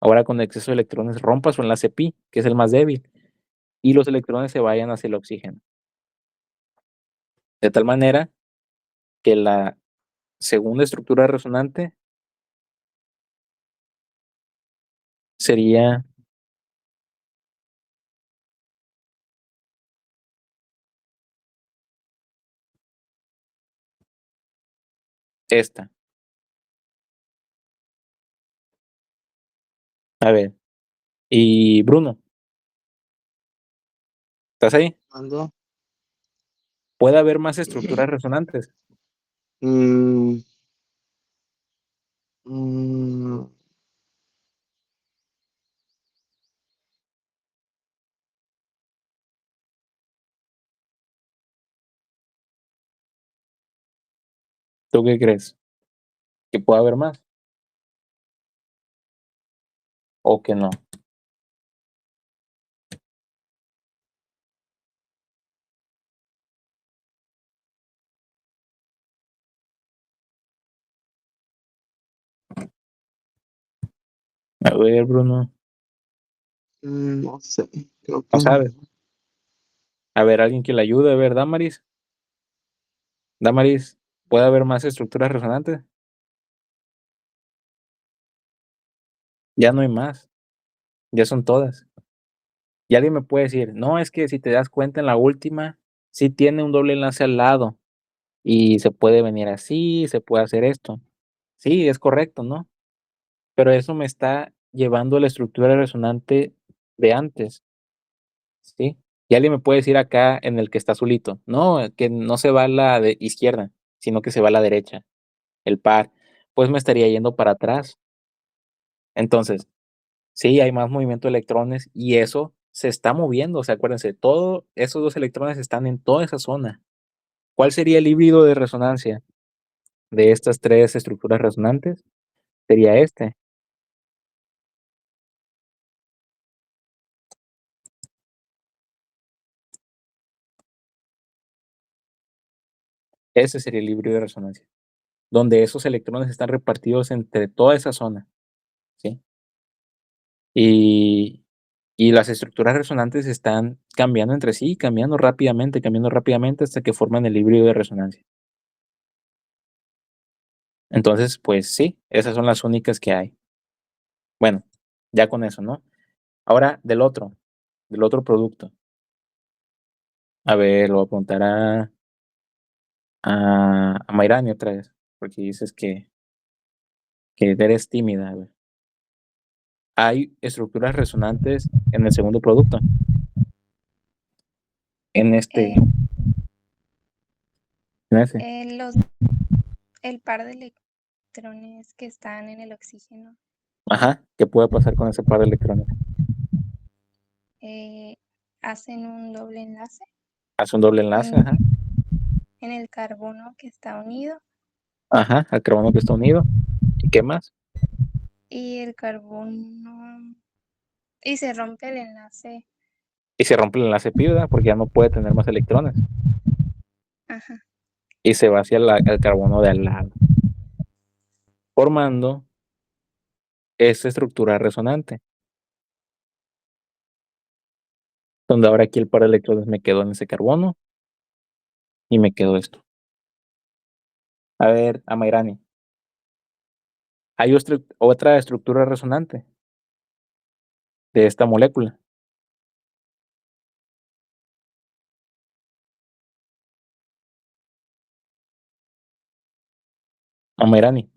ahora con exceso de electrones, rompa su enlace pi, que es el más débil, y los electrones se vayan hacia el oxígeno. De tal manera que la segunda estructura resonante sería esta. A ver, y Bruno, ¿estás ahí? Ando. ¿Puede haber más estructuras resonantes? Mm, mm, ¿Tú qué crees? ¿Que puede haber más? ¿O que no? A ver, Bruno, no sé, creo que no sabes. A ver, alguien que le ayude, a ver, Damaris. Damaris, ¿puede haber más estructuras resonantes? Ya no hay más, ya son todas. Y alguien me puede decir, no, es que si te das cuenta en la última, sí tiene un doble enlace al lado y se puede venir así, se puede hacer esto. Sí, es correcto, ¿no? Pero eso me está llevando a la estructura resonante de antes, ¿sí? Y alguien me puede decir acá en el que está azulito, no, que no se va a la de izquierda, sino que se va a la derecha, el par, pues me estaría yendo para atrás. Entonces, sí, hay más movimiento de electrones y eso se está moviendo, o sea, acuérdense, todos esos dos electrones están en toda esa zona. ¿Cuál sería el híbrido de resonancia de estas tres estructuras resonantes? Sería este. Ese sería el híbrido de resonancia, donde esos electrones están repartidos entre toda esa zona, ¿sí? Y las estructuras resonantes están cambiando entre sí, cambiando rápidamente hasta que forman el híbrido de resonancia. Entonces, pues sí, esas son las únicas que hay. Bueno, ya con eso, ¿no? Ahora, del otro producto. A ver, lo voy a apuntar a Mayrani otra vez, porque dices que eres tímida. A ver. Hay estructuras resonantes en el segundo producto. En este. En ese. El par de electrones que están en el oxígeno Ajá, ¿qué puede pasar con ese par de electrones? hacen un doble enlace Hace un doble enlace, ajá. en el carbono que está unido Ajá, al carbono que está unido. ¿Y qué más? y el carbono y se rompe el enlace. Y se rompe el enlace pi, ¿verdad? Porque ya no puede tener más electrones. Ajá. Y se va hacia el carbono de al lado, formando esta estructura resonante. Donde ahora aquí el par de electrones me quedó en ese carbono y me quedó esto. A ver, Amairani. Hay otra estructura resonante de esta molécula. Amairani.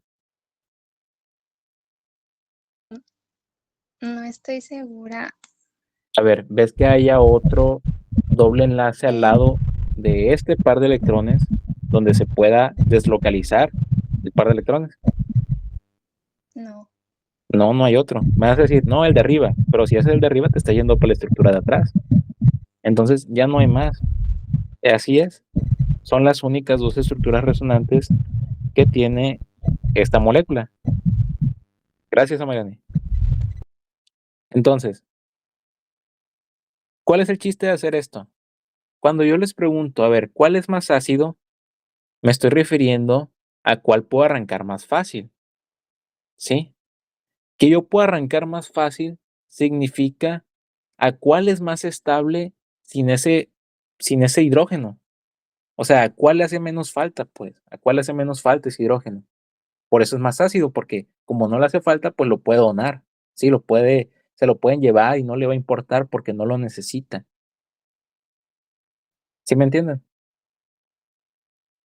No estoy segura. A ver, ¿ves que haya otro doble enlace al lado de este par de electrones donde se pueda deslocalizar el par de electrones? No. No, no hay otro. Me vas a decir, no, el de arriba, pero si es el de arriba te está yendo por la estructura de atrás. Entonces ya no hay más. Así es. Son las únicas dos estructuras resonantes que tiene esta molécula. Gracias, Amayani. Entonces, ¿cuál es el chiste de hacer esto? Cuando yo les pregunto, a ver, ¿cuál es más ácido? Me estoy refiriendo a cuál puedo arrancar más fácil. ¿Sí? Que yo pueda arrancar más fácil significa a cuál es más estable sin ese hidrógeno. O sea, ¿a cuál le hace menos falta? Pues, ¿a cuál le hace menos falta ese hidrógeno? Por eso es más ácido, porque como no le hace falta, pues lo puede donar. Sí, se lo pueden llevar y no le va a importar porque no lo necesita. ¿Sí me entienden?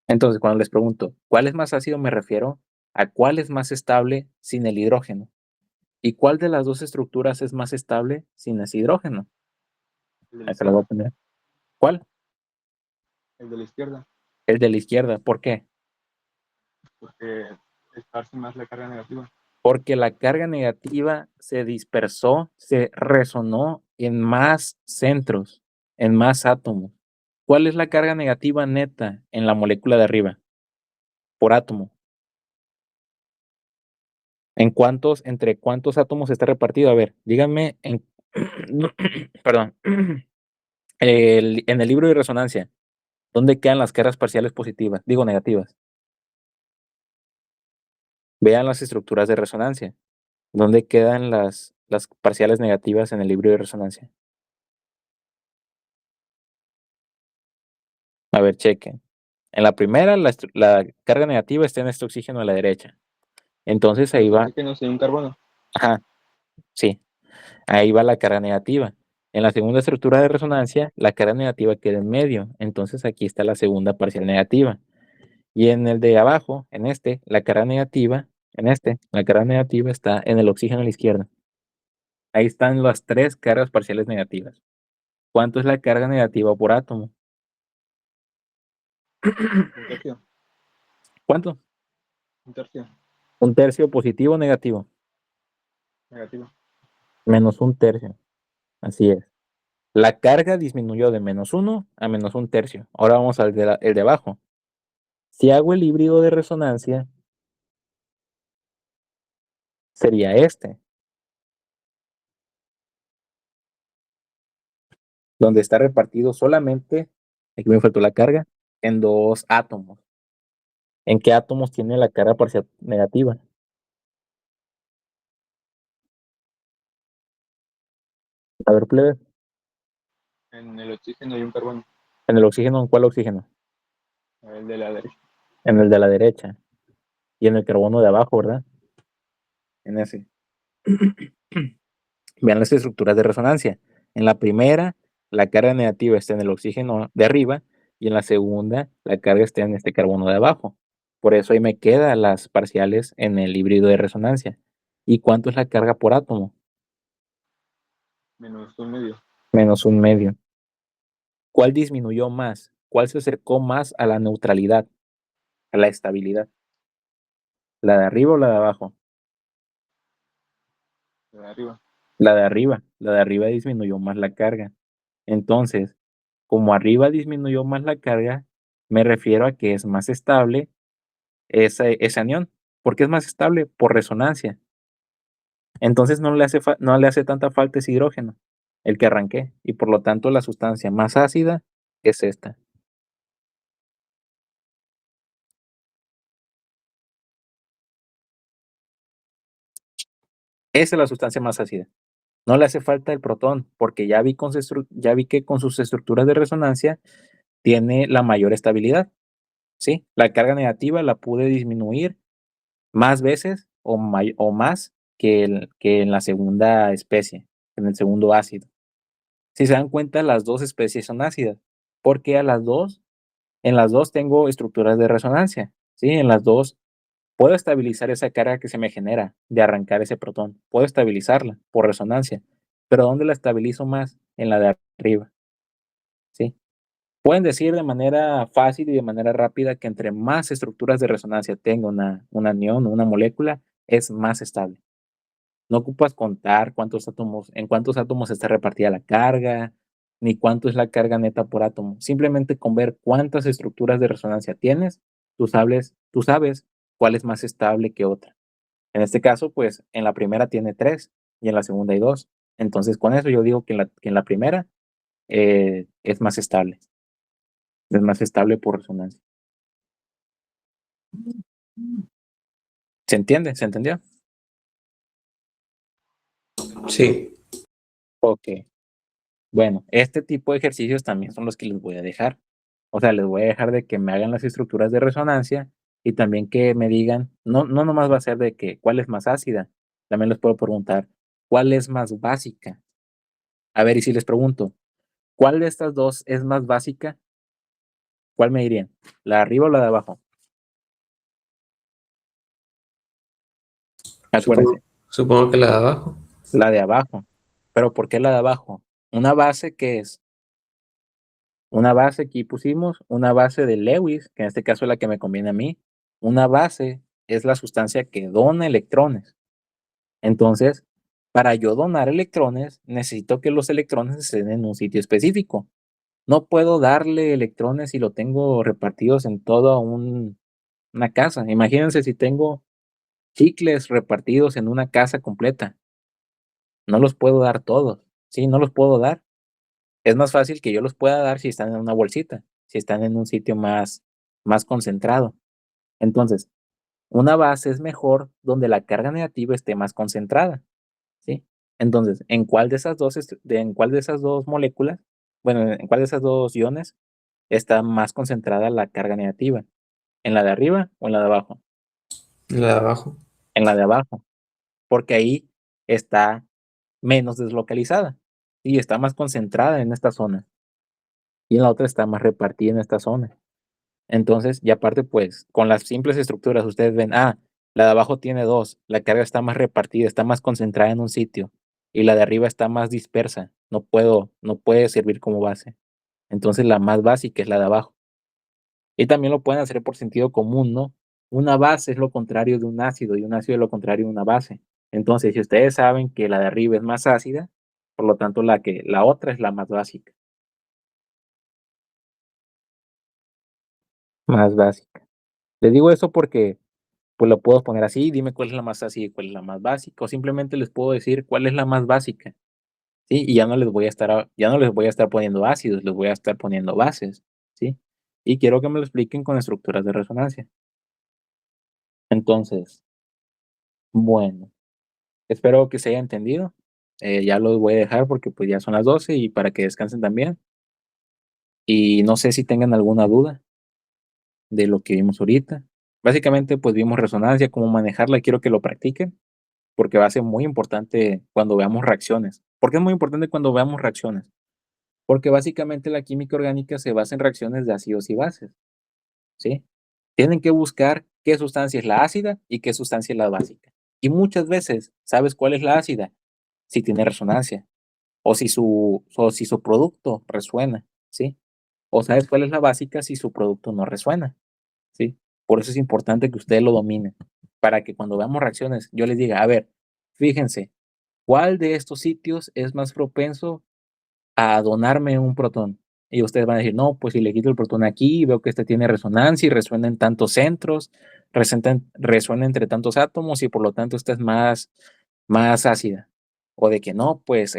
Entonces, cuando les pregunto, ¿cuál es más ácido? Me refiero a cuál es más estable sin el hidrógeno. ¿Y cuál de las dos estructuras es más estable sin ese hidrógeno? Ahí se lo voy a poner. ¿Cuál? El de la izquierda, El de la izquierda. ¿Por qué? porque esparce más la carga negativa. Porque la carga negativa se dispersó, se resonó en más centros, en más átomos. ¿Cuál es la carga negativa neta en la molécula de arriba? Por átomo. ¿Entre cuántos átomos está repartido? A ver, díganme perdón. En el libro de resonancia, ¿dónde quedan las cargas parciales positivas? Digo negativas. Vean las estructuras de resonancia. ¿Dónde quedan las parciales negativas en el libro de resonancia? A ver, chequen. En la primera, la carga negativa está en este oxígeno a la derecha. Entonces ahí va. Que no sea un carbono. Ajá, sí. Ahí va la carga negativa. En la segunda estructura de resonancia, la carga negativa queda en medio. Entonces aquí está la segunda parcial negativa. Y en el de abajo, la carga negativa está en el oxígeno a la izquierda. Ahí están las tres cargas parciales negativas. ¿Cuánto es la carga negativa por átomo? Un tercio. ¿Cuánto? Un tercio. ¿Un tercio positivo o negativo? Negativo. Menos un tercio. Así es. La carga disminuyó de -1 a -1 tercio. Ahora vamos al el de abajo. Si hago el híbrido de resonancia, sería este, donde está repartido solamente, aquí me faltó la carga, en 2 átomos. ¿En qué átomos tiene la carga parcial negativa? A ver, plebe. En el oxígeno hay un carbono, ¿En el oxígeno? ¿En cuál oxígeno? el de la derecha. En el de la derecha. Y en el carbono de abajo, ¿verdad? En ese. Vean las estructuras de resonancia. En la primera, la carga negativa está en el oxígeno de arriba y en la segunda, la carga está en este carbono de abajo. Por eso ahí me quedan las parciales en el híbrido de resonancia. ¿Y cuánto es la carga por átomo? -1/2. Menos 1/2. ¿Cuál disminuyó más? ¿Cuál se acercó más a la neutralidad, a la estabilidad? ¿La de arriba o la de abajo? De arriba. La de arriba. La de arriba disminuyó más la carga. Entonces, como arriba disminuyó más la carga, me refiero a que es más estable ese anión. ¿Por qué es más estable? Por resonancia. Entonces no le hace tanta falta ese hidrógeno, el que arranqué, y por lo tanto la sustancia más ácida es esta. Esa es la sustancia más ácida. No le hace falta el protón, porque ya vi que con sus estructuras de resonancia tiene la mayor estabilidad. ¿Sí? La carga negativa la pude disminuir más veces o más que en la segunda especie, en el segundo ácido. Si se dan cuenta, las dos especies son ácidas, porque en las dos tengo estructuras de resonancia, ¿sí? En las dos puedo estabilizar esa carga que se me genera de arrancar ese protón, puedo estabilizarla por resonancia, pero ¿dónde la estabilizo más? En la de arriba, ¿sí? Pueden decir de manera fácil y de manera rápida que entre más estructuras de resonancia tenga un anión o una molécula, es más estable. No ocupas contar en cuántos átomos está repartida la carga, ni cuánto es la carga neta por átomo. Simplemente con ver cuántas estructuras de resonancia tienes, tú sabes cuál es más estable que otra. En este caso, pues en la primera tiene 3 y en la segunda hay 2. Entonces, con eso yo digo que en la primera es más estable. Es más estable por resonancia. ¿Se entiende? ¿Se entendió? Sí. Ok. Bueno, este tipo de ejercicios también son los que les voy a dejar. O sea, les voy a dejar de que me hagan las estructuras de resonancia y también que me digan, no nomás va a ser de que cuál es más ácida. También les puedo preguntar, ¿cuál es más básica? A ver, y si les pregunto, ¿cuál de estas dos es más básica? ¿Cuál me dirían? ¿La de arriba o la de abajo? Acuérdense, Supongo que la de abajo. la de abajo. ¿Pero por qué la de abajo? Una base, ¿qué es? Una base, aquí pusimos una base de Lewis, que en este caso es la que me conviene a mí. Una base es la sustancia que dona electrones. Entonces, para yo donar electrones, necesito que los electrones estén en un sitio específico. No puedo darle electrones si lo tengo repartidos en toda una casa. Imagínense si tengo chicles repartidos en una casa completa. No los puedo dar todos. Sí, no los puedo dar. Es más fácil que yo los pueda dar si están en una bolsita, si están en un sitio más concentrado. Entonces, una base es mejor donde la carga negativa esté más concentrada, ¿sí? Entonces, ¿en cuál de esas dos moléculas, bueno, en cuál de esas dos iones está más concentrada la carga negativa? ¿En la de arriba o en la de abajo? La de abajo. En la de abajo, porque ahí está menos deslocalizada y está más concentrada en esta zona. Y en la otra está más repartida en esta zona. Entonces, y aparte, pues, con las simples estructuras, ustedes ven, la de abajo tiene 2, la carga está más repartida, está más concentrada en un sitio, y la de arriba está más dispersa, no puede servir como base. Entonces, la más básica es la de abajo. Y también lo pueden hacer por sentido común, ¿no? Una base es lo contrario de un ácido, y un ácido es lo contrario de una base. Entonces, si ustedes saben que la de arriba es más ácida, por lo tanto, la otra es la más básica. Más básica. Les digo eso porque pues lo puedo poner así, dime cuál es la más ácida y cuál es la más básica, o simplemente les puedo decir cuál es la más básica, ¿sí? Y ya no les voy a estar poniendo ácidos, les voy a estar poniendo bases, ¿sí? Y quiero que me lo expliquen con estructuras de resonancia. Entonces, bueno, espero que se haya entendido. Ya los voy a dejar porque pues ya son las 12 y para que descansen también. Y no sé si tengan alguna duda de lo que vimos ahorita. Básicamente, pues vimos resonancia, cómo manejarla, quiero que lo practiquen, porque va a ser muy importante cuando veamos reacciones. ¿Por qué es muy importante cuando veamos reacciones? Porque básicamente la química orgánica se basa en reacciones de ácidos y bases, ¿sí? Tienen que buscar qué sustancia es la ácida y qué sustancia es la básica. Y muchas veces, ¿sabes cuál es la ácida? Si tiene resonancia, o si su producto resuena, ¿sí? O sabes cuál es la básica si su producto no resuena, ¿sí? Por eso es importante que ustedes lo dominen, para que cuando veamos reacciones, yo les diga, a ver, fíjense, ¿cuál de estos sitios es más propenso a donarme un protón? Y ustedes van a decir, no, pues si le quito el protón aquí, veo que este tiene resonancia y resuena en tantos centros, resuena entre tantos átomos y por lo tanto esta es más ácida. O de que no, pues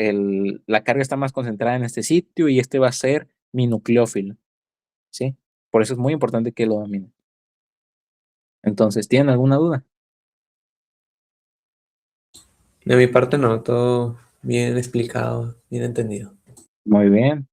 la carga está más concentrada en este sitio y este va a ser mi nucleófilo, ¿sí? Por eso es muy importante que lo dominen. Entonces, ¿tienen alguna duda? De mi parte no, todo bien explicado, bien entendido. Muy bien.